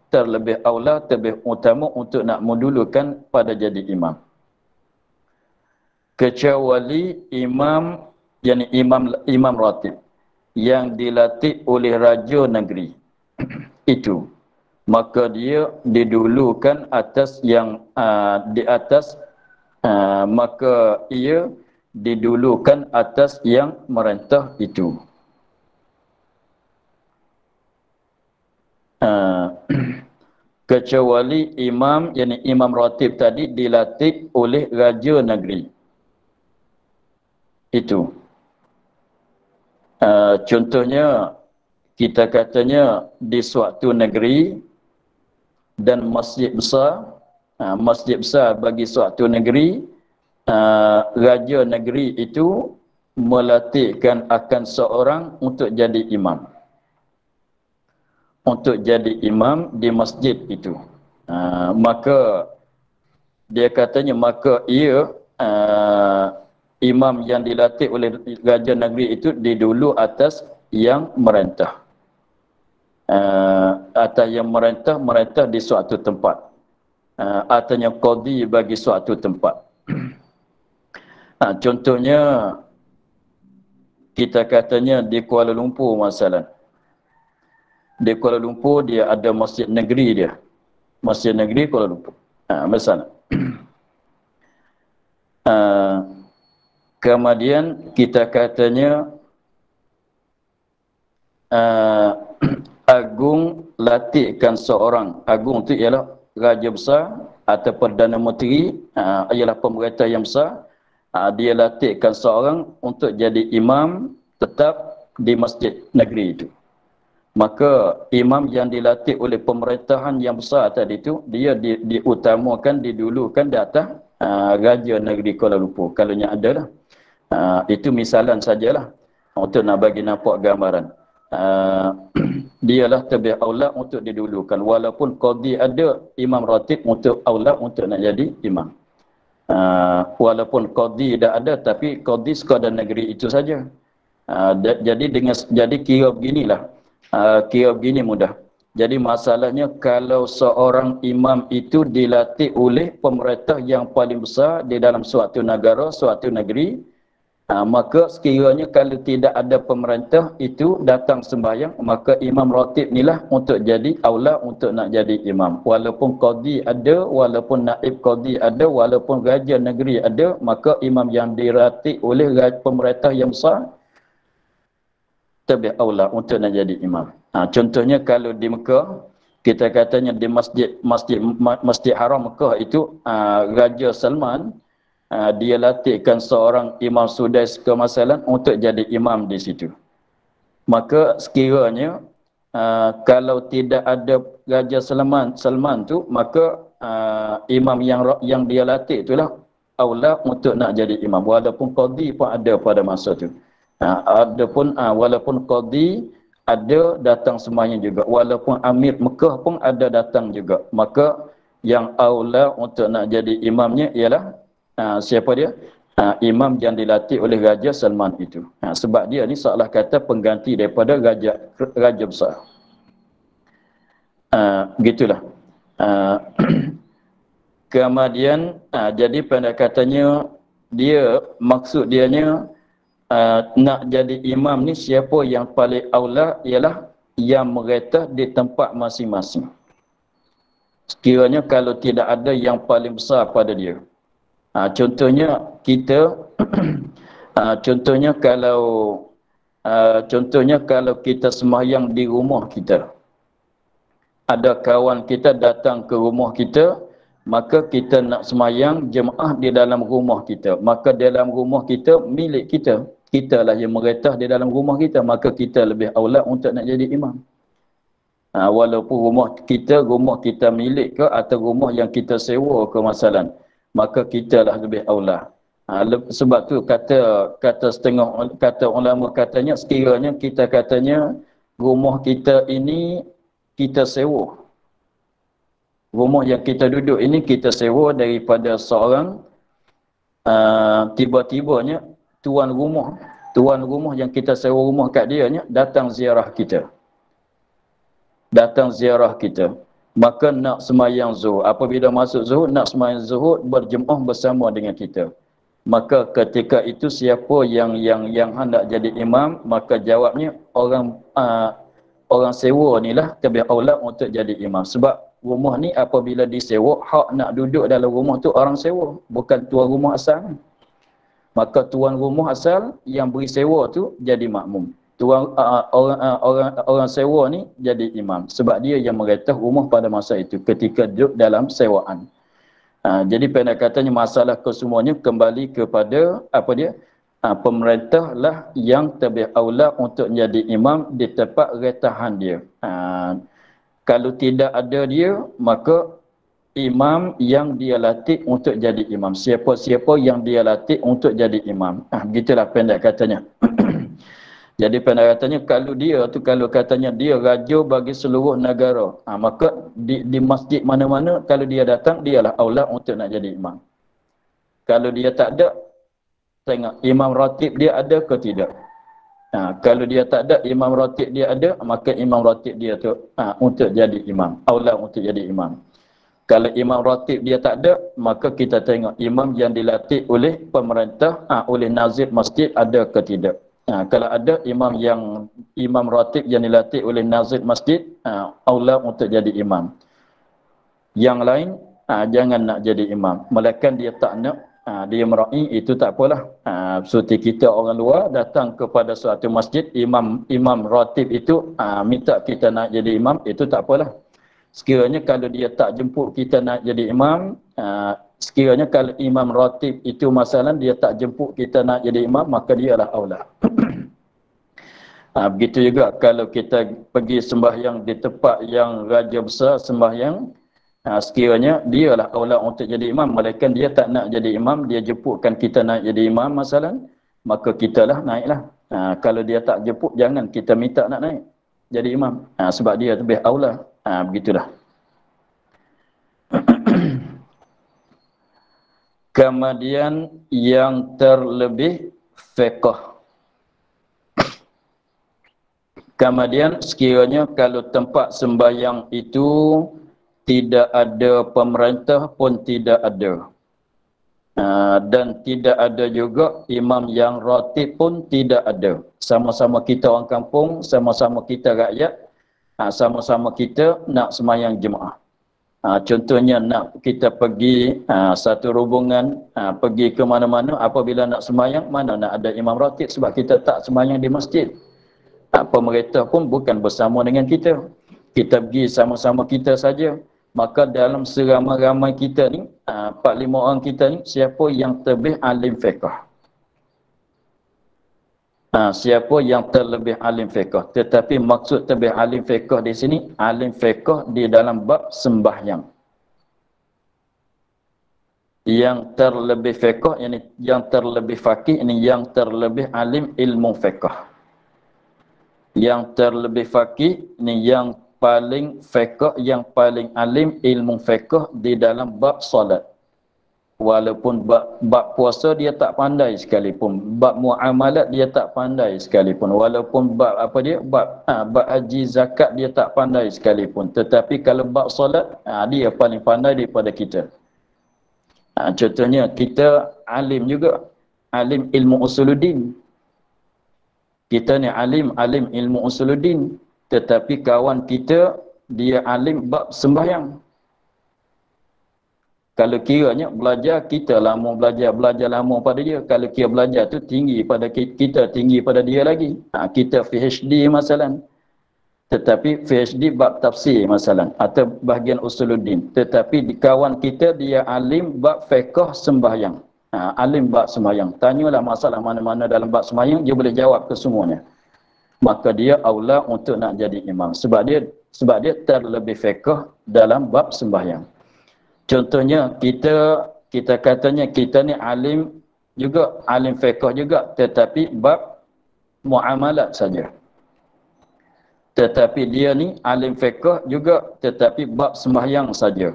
terlebih aula, terlebih utama untuk nak mendulukan pada jadi imam. Kecuali imam, yakni imam ratib yang dilatih oleh raja negeri itu, maka dia didulukan atas yang di atas, maka ia didulukan atas yang merintah itu. Kecuali imam, yakni imam ratib tadi dilatih oleh raja negeri itu. Contohnya kita katanya di suatu negeri dan masjid besar bagi suatu negeri, raja negeri itu melatihkan akan seorang untuk jadi imam. Untuk jadi imam di masjid itu. Maka dia katanya, maka ia imam yang dilatih oleh raja negeri itu didulu atas yang merintah. Atas yang merintah di suatu tempat. Artinya qadi bagi suatu tempat. Contohnya kita katanya di Kuala Lumpur masalah. Di Kuala Lumpur dia ada masjid negeri dia. Masjid negeri Kuala Lumpur. Misalnya. Kemudian kita katanya agung latihkan seorang. Agung itu ialah raja besar atau Perdana Menteri, ialah pemerintah yang besar. Dia latihkan seorang untuk jadi imam tetap di masjid negeri itu. Maka imam yang dilatih oleh pemerintahan yang besar tadi itu, dia diutamakan, didulukan di atas raja negeri Kuala Lumpur. Kalau yang ada lah. Itu misalan sajalah untuk nak bagi nampak gambaran. Dialah terlebih aula untuk didulukan. Walaupun qadi ada, imam ratib untuk aula untuk nak jadi imam. Walaupun qadi dah ada, tapi qadi sekadar negeri itu saja. Jadi kira beginilah. Kira begini mudah. Jadi masalahnya kalau seorang imam itu dilatih oleh pemerintah yang paling besar di dalam suatu negara, suatu negeri, maka sekiranya kalau tidak ada pemerintah itu datang sembahyang, maka imam ratib inilah untuk jadi aula untuk nak jadi imam. Walaupun qadi ada, walaupun naib qadi ada, walaupun raja negeri ada, maka imam yang dilatih oleh pemerintah yang besar terlebih aula untuk nak jadi imam. Contohnya kalau di Mekah, kita katanya di Masjid Haram Mekah itu Raja Salman dia latihkan seorang Imam Sudais kemasalan untuk jadi imam di situ. Maka sekiranya kalau tidak ada Raja Salman tu, maka imam yang dia latih itulah aula untuk nak jadi imam, walaupun qadi pun ada pada masa tu. Walaupun qadi ada datang semuanya juga, walaupun amir Mekah pun ada datang juga, maka yang aula untuk nak jadi imamnya ialah siapa dia? Imam yang dilatih oleh Raja Salman itu. Sebab dia ni seolah kata pengganti daripada raja besar. Gitulah. Kemudian jadi pendekatannya dia, maksud dianya nak jadi imam ni siapa yang paling aula ialah yang meretah di tempat masing-masing. Sekiranya kalau tidak ada yang paling besar pada dia. Contohnya kita contohnya kalau kita sembahyang di rumah kita, ada kawan kita datang ke rumah kita, maka kita nak sembahyang jemaah di dalam rumah kita, maka dalam rumah kita milik kita, kitalah yang meretah di dalam rumah kita, maka kita lebih aula untuk nak jadi imam. Walaupun rumah kita milik ke atau rumah yang kita sewa ke masalah, maka kita lah lebih aula. Sebab tu kata setengah kata ulama katanya, sekiranya kita katanya rumah kita ini kita sewa, rumah yang kita duduk ini kita sewa daripada seorang tiba-tibanya tuan rumah yang kita sewa rumah kat dia datang ziarah kita, maka nak semayang zuhur. Apabila masuk zuhur, nak semayang zuhur berjemaah bersama dengan kita. Maka ketika itu siapa yang hendak jadi imam, maka jawabnya orang sewa ni lah lebih aula untuk jadi imam. Sebab rumah ni apabila disewa, hak nak duduk dalam rumah tu orang sewa, bukan tuan rumah asal. Maka tuan rumah asal yang beri sewa tu jadi makmum. Orang sewa ni jadi imam sebab dia yang meretah rumah pada masa itu ketika duduk dalam sewaan. Jadi pendekatannya masalah kesemuanya kembali kepada pemerintah lah yang lebih aula untuk menjadi imam di tempat retahan dia. Kalau tidak ada dia, maka imam yang dia latih untuk jadi imam, siapa-siapa yang dia latih untuk jadi imam. Begitulah pendek katanya. Jadi pendekatannya kalau katanya dia raja bagi seluruh negara, maka di masjid mana-mana kalau dia datang, dialah aula untuk nak jadi imam. Kalau dia tak ada, tengok imam ratib dia ada ke tidak. Kalau dia tak ada, imam ratib dia ada, maka imam ratib dia tu untuk jadi imam, aula untuk jadi imam. Kalau imam ratib dia tak ada, maka kita tengok imam yang dilatih oleh pemerintah, oleh nazir masjid ada ke tidak. Kalau ada imam ratib yang dilatih oleh nazir masjid, aula untuk jadi imam. Yang lain jangan nak jadi imam. Melainkan dia tak nak, dia mera'i, itu tak apalah. Seperti kita orang luar datang kepada suatu masjid, imam ratib itu minta kita nak jadi imam, itu tak apalah. Sekiranya kalau dia tak jemput kita nak jadi imam, sekiranya kalau imam ratib itu masalah dia tak jemput kita nak jadi imam, maka dialah aula. Begitu juga kalau kita pergi sembahyang di tempat yang raja besar sembahyang, sekiranya dialah aula untuk jadi imam, melainkan dia tak nak jadi imam, dia jemputkan kita nak jadi imam masalah, maka kita lah naiklah. Kalau dia tak jemput, jangan kita minta nak naik jadi imam, sebab dia lebih aula. Begitulah. Kemudian yang terlebih fiqh. Kemudian sekiranya kalau tempat sembahyang itu tidak ada pemerintah pun tidak ada, dan tidak ada juga imam yang ratib pun tidak ada. Sama-sama kita orang kampung, sama-sama kita rakyat, sama-sama kita nak sembahyang jemaah. Contohnya nak kita pergi satu rombongan pergi ke mana-mana, apabila nak sembahyang, mana nak ada imam ratib sebab kita tak sembahyang di masjid. Pemerintah pun bukan bersama dengan kita. Kita pergi sama-sama kita saja. Maka dalam seramai-ramai kita ni, 4-5 orang kita ni, siapa yang terlebih alim fiqh? Siapa yang terlebih alim fiqh? Tetapi maksud terlebih alim fiqh di sini, alim fiqh di dalam bab sembahyang. Yang terlebih fiqh, yang terlebih faqih, ini yang terlebih alim ilmu fiqh. Yang terlebih faqih, ini yang paling fiqh, yang paling alim ilmu fiqh di dalam bab solat. Walaupun bab puasa dia tak pandai sekalipun, bab muamalat dia tak pandai sekalipun, walaupun bab bab haji zakat dia tak pandai sekalipun, tetapi kalau bab solat, dia paling pandai daripada kita. Contohnya kita alim juga, alim ilmu usuluddin. Kita ni alim ilmu usuluddin, tetapi kawan kita dia alim bab sembahyang. Kalau kiranya belajar, kita lama belajar lama pada dia. Kalau kira belajar tu tinggi pada kita, tinggi pada dia lagi. Kita PhD masalah. Tetapi PhD bab tafsir masalah, atau bahagian usuluddin. Tetapi di kawan kita dia alim bab fiqh sembahyang. Alim bab sembahyang. Tanyalah masalah mana-mana dalam bab sembahyang, dia boleh jawab kesemuanya. Maka dia aula untuk nak jadi imam. Sebab dia terlebih fiqh dalam bab sembahyang. Contohnya kita katanya kita ni alim juga, alim fiqh juga, tetapi bab muamalat saja. Tetapi dia ni alim fiqh juga, tetapi bab sembahyang saja.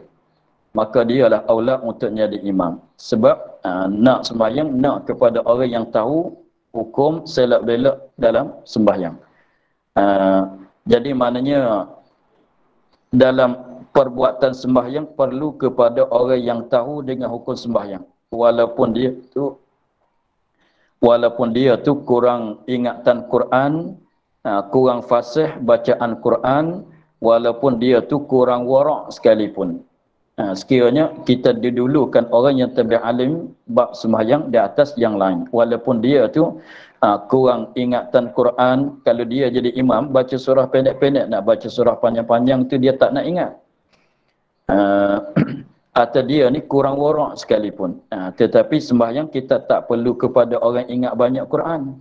Maka dialah aula untuk jadi imam. Sebab nak sembahyang, nak kepada orang yang tahu hukum selak-belak dalam sembahyang. Jadi maknanya dalam perbuatan sembahyang perlu kepada orang yang tahu dengan hukum sembahyang. Walaupun dia tu kurang ingatan Quran, kurang fasih bacaan Quran, walaupun dia tu kurang warak sekalipun. Sekiranya kita didulukan orang yang terlebih alim bab sembahyang di atas yang lain. Walaupun dia tu kurang ingatan Quran, kalau dia jadi imam, baca surah pendek-pendek, nak baca surah panjang-panjang tu dia tak nak ingat. Atau dia ni kurang warak sekalipun. Tetapi sembahyang kita tak perlu kepada orang ingat banyak Quran.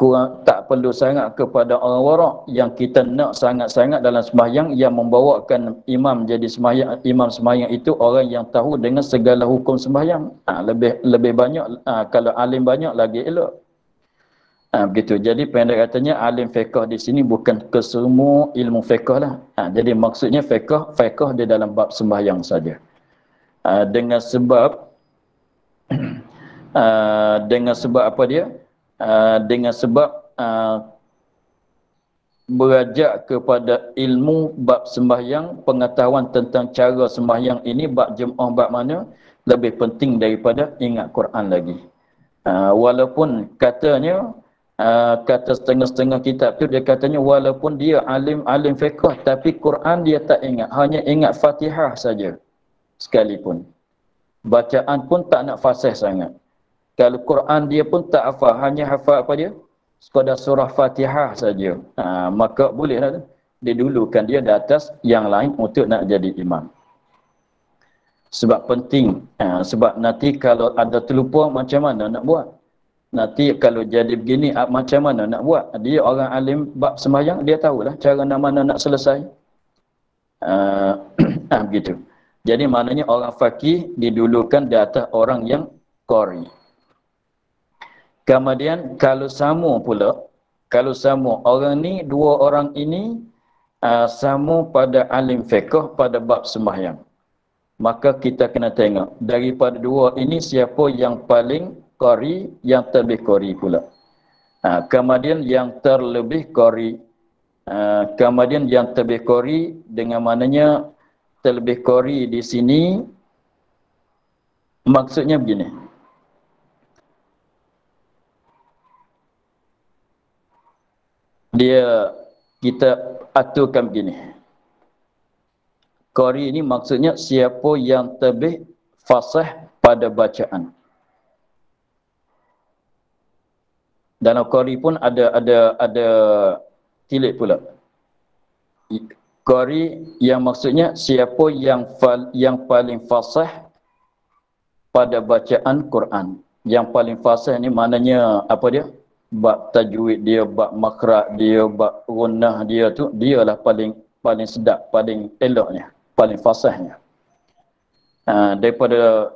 Kurang tak perlu sangat kepada orang warak. Yang kita nak sangat-sangat dalam sembahyang, yang membawakan imam jadi sembahyang, imam sembahyang itu orang yang tahu dengan segala hukum sembahyang. Lebih banyak, kalau alim banyak lagi elok. Begitu. Jadi pendek katanya alim fiqh di sini bukan kesemua ilmu fiqh lah. Jadi maksudnya fiqh di dalam bab sembahyang saja. Dengan sebab apa dia? Dengan sebab berajak kepada ilmu bab sembahyang, pengetahuan tentang cara sembahyang ini, bab jemaah bab mana, lebih penting daripada ingat Quran lagi. Walaupun katanya kata setengah-setengah kitab tu, dia katanya walaupun dia alim fiqh, tapi Quran dia tak ingat, hanya ingat Fatihah saja sekalipun. Bacaan pun tak nak fasih sangat. Kalau Quran dia pun tak hafal, hanya hafal apa dia? Sekadar surah Fatihah saja. Maka bolehlah didulukan dia di atas yang lain untuk nak jadi imam. Sebab penting, sebab nanti kalau ada terlupa macam mana nak buat? Nanti kalau jadi begini, macam mana nak buat? Dia orang alim bab sembahyang, dia tahulah cara mana nak selesai. Begitu. Jadi maknanya orang faqih didulukan di atas orang yang qari. Kemudian kalau sama pula, orang ni, dua orang ini sama pada alim fiqh pada bab sembahyang. Maka kita kena tengok daripada dua ini siapa yang paling qari, yang terlebih qari pula. Kemudian yang terlebih qari, dengan maknanya terlebih qari di sini maksudnya begini. Kita aturkan begini. Qari ini maksudnya siapa yang terlebih fasih pada bacaan. Dalam qari pun ada tilik pula. Qari yang maksudnya siapa yang paling fasih pada bacaan Quran. Yang paling fasih ni maknanya apa dia? Bab tajwid dia, bab makhraj dia, bab gunnah dia tu, dialah paling sedap, paling eloknya, paling fasihnya. Daripada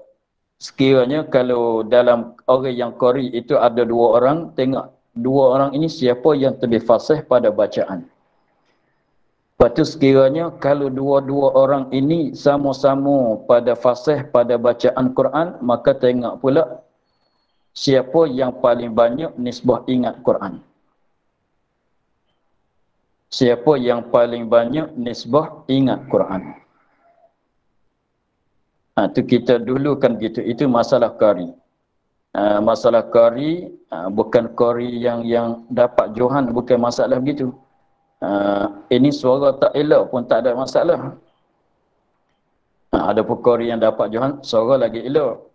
sekiranya kalau dalam orang yang qari itu ada dua orang, tengok dua orang ini siapa yang lebih fasih pada bacaan. Lepas tu sekiranya kalau dua-dua orang ini sama-sama pada fasih pada bacaan Quran, maka tengok pula siapa yang paling banyak nisbah ingat Quran. Siapa yang paling banyak nisbah ingat Quran. Tu kita dulukan gitu. Itu masalah qari. Masalah qari bukan qari yang dapat johan, bukan masalah begitu. Ini suara tak elok pun tak ada masalah. Ada pun qari yang dapat johan, suara lagi elok.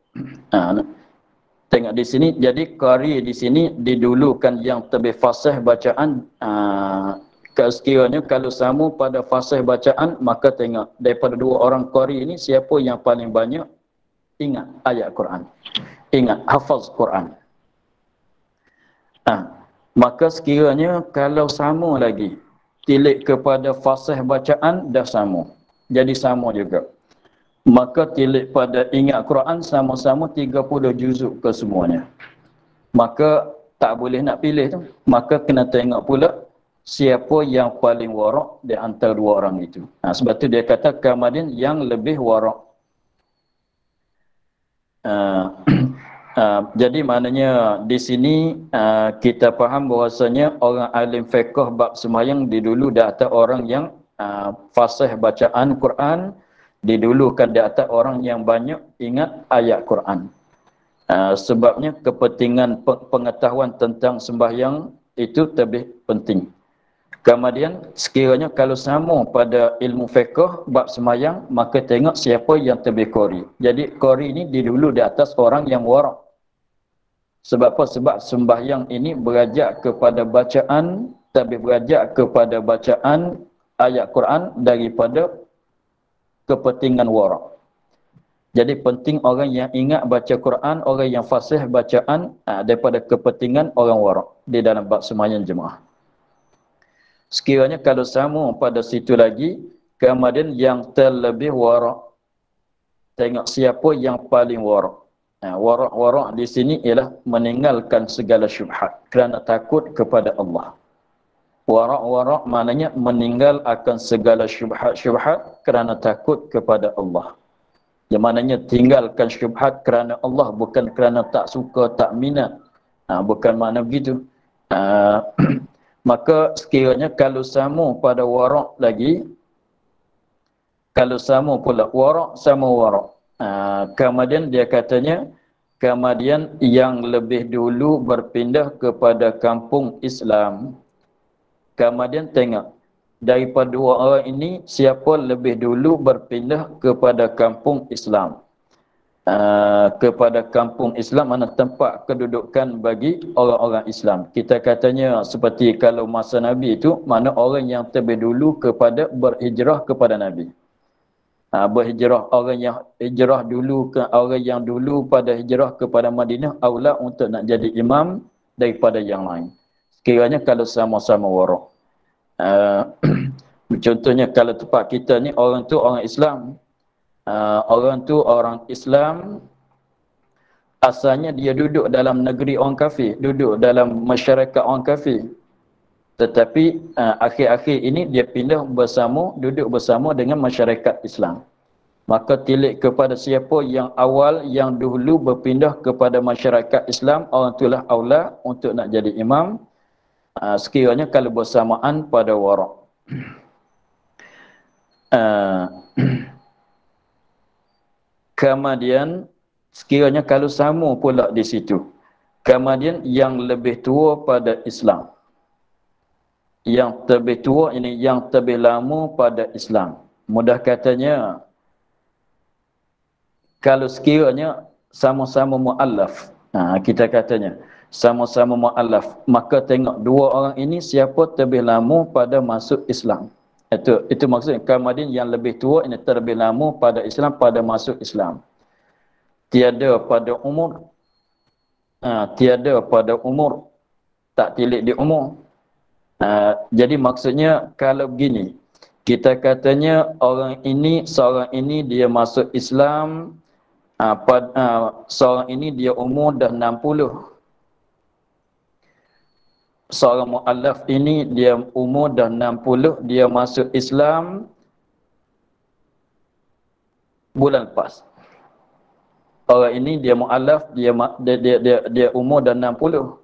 Tengok di sini, jadi qari di sini didulukan yang lebih fasih bacaan. Sekiranya kalau sama pada fasih bacaan, maka tengok daripada dua orang qari ini siapa yang paling banyak ingat ayat Quran, ingat hafaz Quran. Maka sekiranya kalau sama lagi tilik kepada fasih bacaan dah sama, jadi sama juga. Maka tilik pada ingat Quran sama-sama 30 juzuk ke semuanya. Maka tak boleh nak pilih tu. Maka kena tengok pula siapa yang paling warak di antara dua orang itu. Sebab tu dia kata kemudian yang lebih warak. Jadi maknanya di sini kita faham bahawasanya orang alim fiqh bab sembahyang didulu di atas orang yang fasih bacaan Quran, didulukan di atas orang yang banyak ingat ayat Quran. Sebabnya kepentingan pengetahuan tentang sembahyang itu lebih penting. Kemudian sekiranya kalau sama pada ilmu fiqh bab sembahyang, maka tengok siapa yang lebih qari. Jadi qari ini didulu di atas orang yang warak. Sebab apa? Sebab sembahyang ini berajak kepada bacaan, lebih berajak kepada bacaan ayat Quran daripada kepentingan warak. Jadi penting orang yang ingat baca Quran, orang yang fasih bacaan daripada kepentingan orang warak di dalam bab sembahyang jemaah. Sekiranya kalau sama pada situ lagi, kemudian yang terlebih warak, tengok siapa yang paling warak. Warak di sini ialah meninggalkan segala syubhat kerana takut kepada Allah. Warak maknanya meninggal akan segala syubhat kerana takut kepada Allah. Yang maknanya tinggalkan syubhat kerana Allah, bukan kerana tak suka, tak minat. Bukan makna begitu. Maka sekiranya kalau sama pada warak lagi, kalau sama pula warak sama warak. Kemudian dia katanya, kemudian yang lebih dulu berpindah kepada kampung Islam. Kemudian tengok, daripada dua orang ini, siapa lebih dulu berpindah kepada kampung Islam. Kepada kampung Islam, mana tempat kedudukan bagi orang-orang Islam. Kita katanya seperti kalau masa Nabi itu, mana orang yang terlebih dulu kepada berhijrah kepada Nabi. Berhijrah, orang yang hijrah dulu ke orang yang dulu pada hijrah kepada Madinah aula untuk nak jadi imam daripada yang lain. Sekiranya kalau sama-sama warak. Contohnya kalau tempat kita ni orang tu orang Islam. Orang tu orang Islam, asalnya dia duduk dalam negeri orang kafir, duduk dalam masyarakat orang kafir. Tetapi akhir-akhir ini dia pindah duduk bersama dengan masyarakat Islam. Maka tilik kepada siapa yang awal, yang dulu berpindah kepada masyarakat Islam, orang itulah aula untuk nak jadi imam. Sekiranya kalau bersamaan pada warak. Kemudian sekiranya kalau sama pula di situ, kemudian yang lebih tua pada Islam, yang lebih tua ini yang lebih lama pada Islam. Mudah katanya, kalau sekiranya sama-sama mu'allaf, kita katanya sama-sama mu'allaf. Maka tengok dua orang ini siapa terlebih lama pada masuk Islam. Itu maksudnya Kamadin yang lebih tua ini terlebih lama pada Islam, pada masuk Islam. Tiada pada umur, tiada pada umur, tak tilik di umur. Jadi maksudnya kalau begini, kita katanya seorang ini dia masuk Islam, seorang ini dia umur dah 60. Seorang mu'allaf ini dia umur dah 60, dia masuk Islam bulan lepas. Orang ini dia mu'allaf, dia umur dah 60.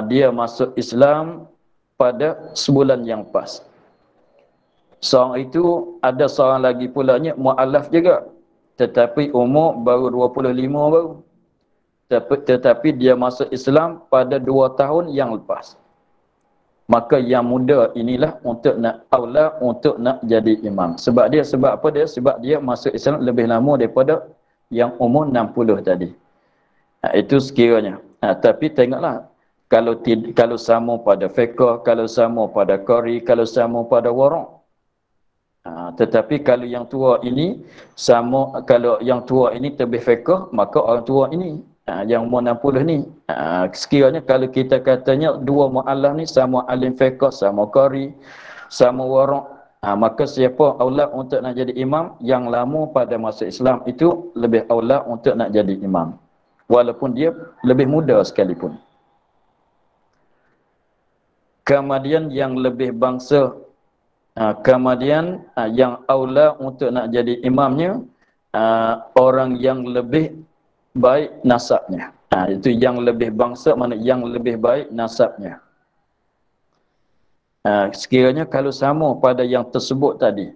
Dia masuk Islam pada sebulan yang pas. Seorang itu ada seorang lagi pulanya mu'allaf juga, tetapi umur baru 25 baru. Tetapi dia masuk Islam pada 2 tahun yang lepas. Maka yang muda inilah aula untuk nak jadi imam. Sebab apa dia? Sebab dia masuk Islam lebih lama daripada yang umur 60 tadi. Itu sekiranya. Tapi tengoklah, kalau sama pada fiqh, kalau sama pada qari, kalau sama pada wara'. Tetapi kalau yang tua ini kalau yang tua ini lebih fiqh, maka orang tua ini yang umur 60 ni, sekiranya kalau kita katanya dua mu'allaf ni sama alim fiqh, sama qari, sama wara', maka siapa aula untuk nak jadi imam? Yang lama pada masa Islam itu lebih aula untuk nak jadi imam, walaupun dia lebih muda sekalipun. Kemudian yang lebih bangsa, kemudian yang aula untuk nak jadi imamnya orang yang lebih baik nasabnya. Itu yang lebih bangsa, mana yang lebih baik nasabnya. Sekiranya kalau sama pada yang tersebut tadi,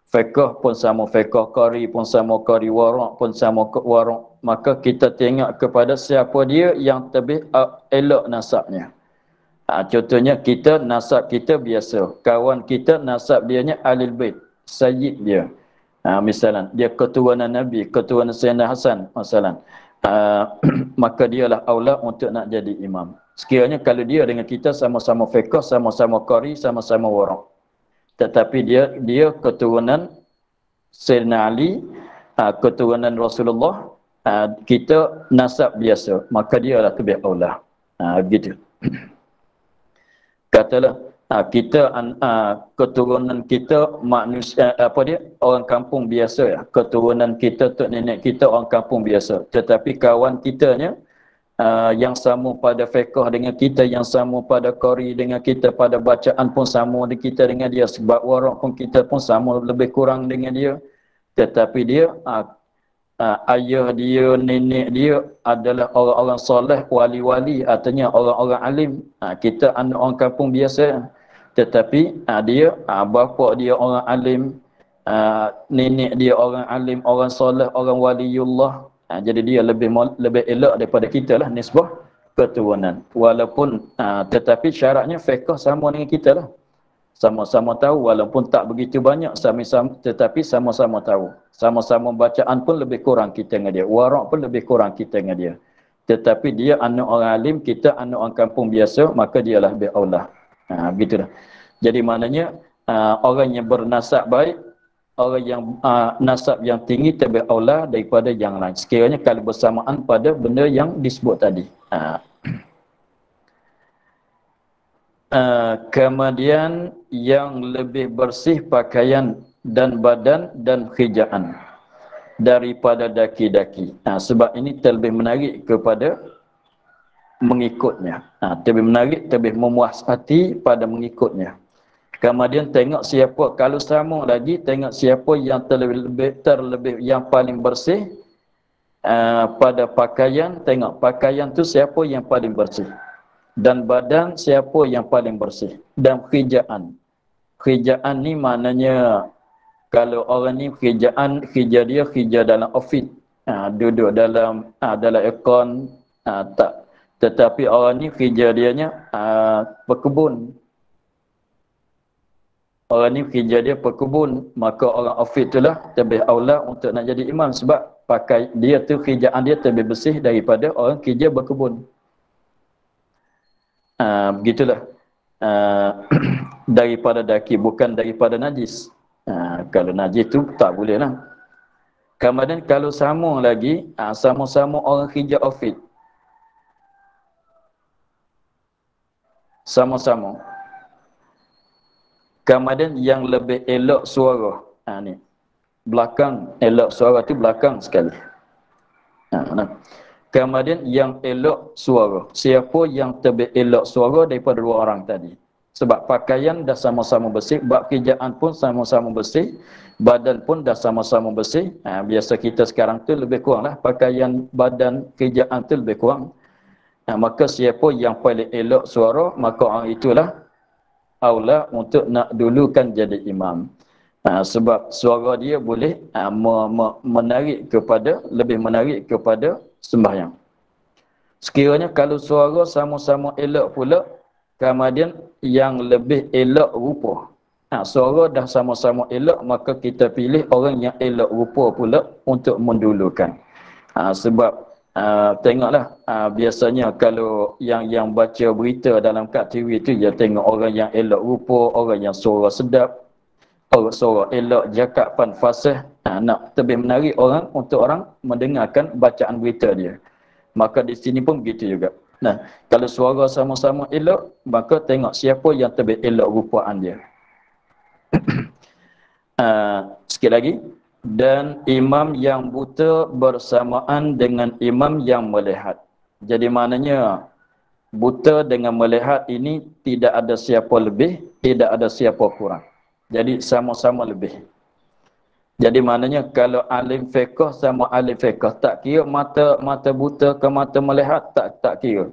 fiqh pun sama fiqh, qari pun sama qari, wara' pun sama wara', maka kita tengok kepada siapa dia yang lebih elok nasabnya. Contohnya kita, nasab kita biasa, kawan kita nasab dianya Ahlul Bait, sayyid dia. Misalnya dia keturunan Nabi, keturunan Sayyidina Hasan masalan. Maka dialah aula untuk nak jadi imam. Sekiranya kalau dia dengan kita sama-sama fiqh, sama-sama qari, sama-sama wara', tetapi dia keturunan Sayyidina Ali, keturunan Rasulullah, kita nasab biasa, maka dialah lebih aula. Begitu. Katalah kita keturunan kita manusia, orang kampung biasa ya. Keturunan kita, tok nenek kita orang kampung biasa. Tetapi kawan kitanya yang sama pada fiqh dengan kita, yang sama pada qari dengan kita, pada bacaan pun sama dengan kita dengan dia, sebab wara' pun kita pun sama lebih kurang dengan dia. Tetapi dia ayah dia, nenek dia adalah orang-orang soleh, wali-wali, artinya orang-orang alim. Kita anak orang kampung biasa, tetapi dia bapa dia orang alim, nenek dia orang alim, orang soleh, orang waliullah. Jadi dia lebih elok daripada kita lah nisbah keturunan. Walaupun tetapi syaratnya fiqh sama dengan kita lah. Sama-sama tahu, walaupun tak begitu banyak, tetapi sama-sama tahu. Sama-sama bacaan pun lebih kurang kita dengan dia. Wara' pun lebih kurang kita dengan dia. Tetapi dia anak orang alim, kita anak orang kampung biasa, maka dialah lebih aula. Begitulah. Jadi maknanya orang yang bernasab baik, orang yang nasab yang tinggi lebih aula daripada yang lain. Sekiranya kalau bersamaan pada benda yang disebut tadi. Kemudian yang lebih bersih pakaian dan badan dan khijaan daripada daki-daki. Sebab ini terlebih menarik kepada mengikutnya. Terlebih menarik, terlebih memuas hati pada mengikutnya. Kemudian tengok siapa, kalau sama lagi, tengok siapa yang terlebih yang paling bersih pada pakaian. Tengok pakaian tu siapa yang paling bersih. Dan badan siapa yang paling bersih. Dan khijaan. Khijaan ni maknanya, kalau orang ni khija dalam office, duduk dalam aircon, tak. Tetapi orang ni khija dianya berkebun. Orang ni khija dia berkebun, maka orang office itulah lebih aula untuk nak jadi imam, sebab pakai dia tu khijaan dia lebih bersih daripada orang khija berkebun. Begitulah. Daripada daki, bukan daripada najis. Kalau najis tu tak boleh lah. Kemudian kalau sama lagi, sama-sama orang hijab ofid. Sama-sama. Kemudian yang lebih elok suara. Ni. Belakang, elok suara tu belakang sekali. Nah. Kemudian yang elok suara. Siapa yang lebih elok suara daripada dua orang tadi? Sebab pakaian dah sama-sama bersih, bab kerjaan pun sama-sama bersih, badan pun dah sama-sama bersih. Biasa kita sekarang tu lebih kurang lah, pakaian, badan, kerjaan tu lebih kurang. Maka siapa yang paling elok suara, maka orang itulah aula untuk nak dulukan jadi imam. Sebab suara dia boleh menarik kepada, lebih menarik kepada sembahyang. Sekiranya kalau suara sama-sama elok pula, kemudian yang lebih elok rupa. Suara dah sama-sama elok, maka kita pilih orang yang elok rupa pula untuk mendulukan. Sebab tengoklah, biasanya kalau yang baca berita dalam kad TV tu, dia tengok orang yang elok rupa, orang yang suara sedap, orang suara elok, cakapan fasih, nak lebih menarik orang untuk orang mendengarkan bacaan berita dia. Maka di sini pun begitu juga. Nah, kalau suara sama-sama elok, maka tengok siapa yang lebih elok rupaan dia. Sikit lagi. Dan imam yang buta bersamaan dengan imam yang melihat. Jadi maknanya buta dengan melihat ini tidak ada siapa lebih, tidak ada siapa kurang. Jadi sama-sama lebih. Jadi maknanya kalau alim fiqh sama alim fiqh, tak kira mata buta ke mata melihat, tak kira.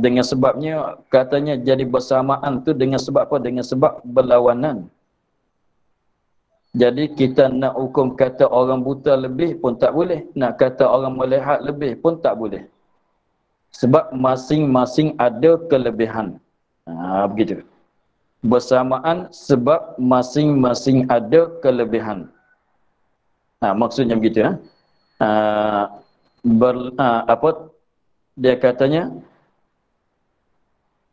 Dengan sebabnya katanya jadi bersamaan tu dengan sebab apa? Dengan sebab berlawanan. Jadi kita nak hukum kata orang buta lebih pun tak boleh, nak kata orang melihat lebih pun tak boleh. Sebab masing-masing ada kelebihan. Begitu. Bersamaan sebab masing-masing ada kelebihan. Maksudnya begitu ya. Apa dia katanya?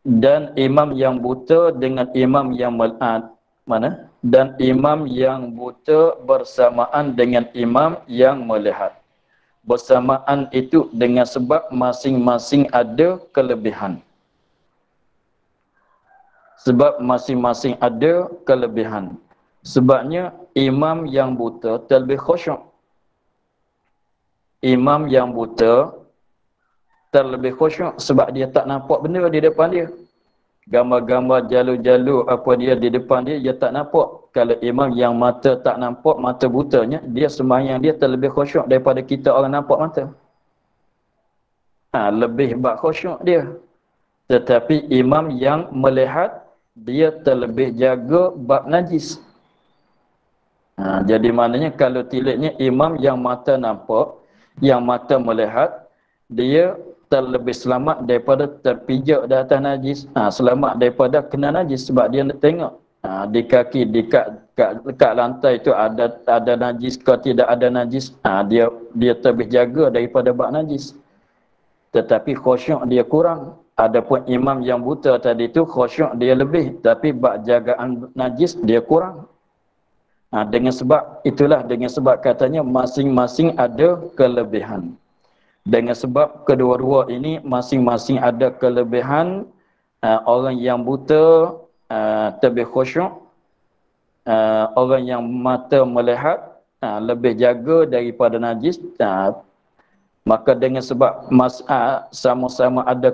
Dan imam yang buta dengan imam yang mana? Dan imam yang buta bersamaan dengan imam yang melihat. Bersamaan itu dengan sebab masing-masing ada kelebihan. Sebab masing-masing ada kelebihan. Sebabnya imam yang buta terlebih khusyuk. Imam yang buta terlebih khusyuk sebab dia tak nampak benda di depan dia. Gambar-gambar jalur-jalur apa dia di depan dia, dia tak nampak. Kalau imam yang mata tak nampak, mata butanya, dia sembahyang dia terlebih khusyuk daripada kita orang nampak mata. Lebih bak khusyuk dia. Tetapi imam yang melihat, dia terlebih jaga bab najis. Jadi maknanya kalau tilitnya imam yang mata nampak, yang mata melihat, dia terlebih selamat daripada terpijak di atas najis. Selamat daripada kena najis sebab dia nak tengok di kaki, dekat lantai itu ada najis ke tidak ada najis. Dia terlebih jaga daripada bab najis. Tetapi khusyuk dia kurang. Adapun imam yang buta tadi itu khusyuk dia lebih, tapi bab jagaan najis dia kurang. Dengan sebab itulah, dengan sebab katanya masing-masing ada kelebihan. Dengan sebab kedua-dua ini masing-masing ada kelebihan. Orang yang buta lebih khusyuk, orang yang mata melihat lebih jaga daripada najis. Maka dengan sebab sama-sama ada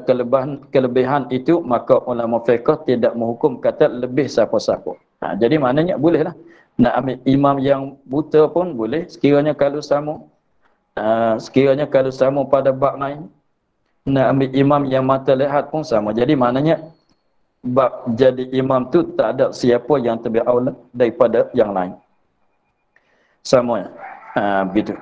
kelebihan itu, maka ulama fiqh tidak menghukum kata lebih siapa-siapa. Jadi maknanya bolehlah nak ambil imam yang buta pun boleh sekiranya kalau sama. Sekiranya kalau sama pada bab lain, nak ambil imam yang mata lihat pun sama. Jadi maknanya bab jadi imam tu tak ada siapa yang lebih aula daripada yang lain. Sama begitu.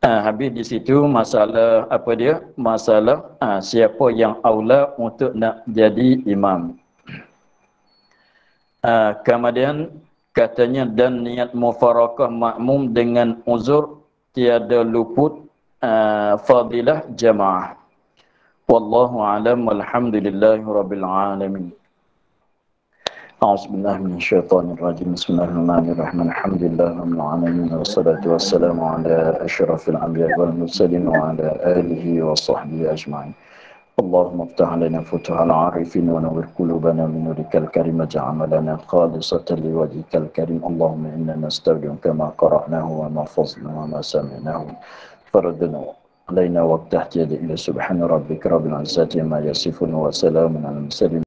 Habis di situ masalah apa dia? Masalah siapa yang aula untuk nak jadi imam. Kemudian katanya dan niat mufarakah makmum dengan uzur tiada luput fadilah jamaah. Wallahu a'lam walhamdulillahi rabbil alamin. أعوذ بالله من الشيطان الرجيم بسم الله الرحمن الرحيم الحمد لله رب العالمين والصلاة والسلام على أشرف الأنبياء والمرسلين وعلى آله وصحبه أجمعين اللهم افتح علينا فتوح العارفين ونور قلوبنا من نورك الكريم واجعل عملنا خالصة لوجهك الكريم اللهم إنا نستودعك ما قرأناه وما حفظناه وما سمعناه فردنا علينا وافتح يد إلى سبحان ربك رب العزة ما يصفون وسلام على المرسلين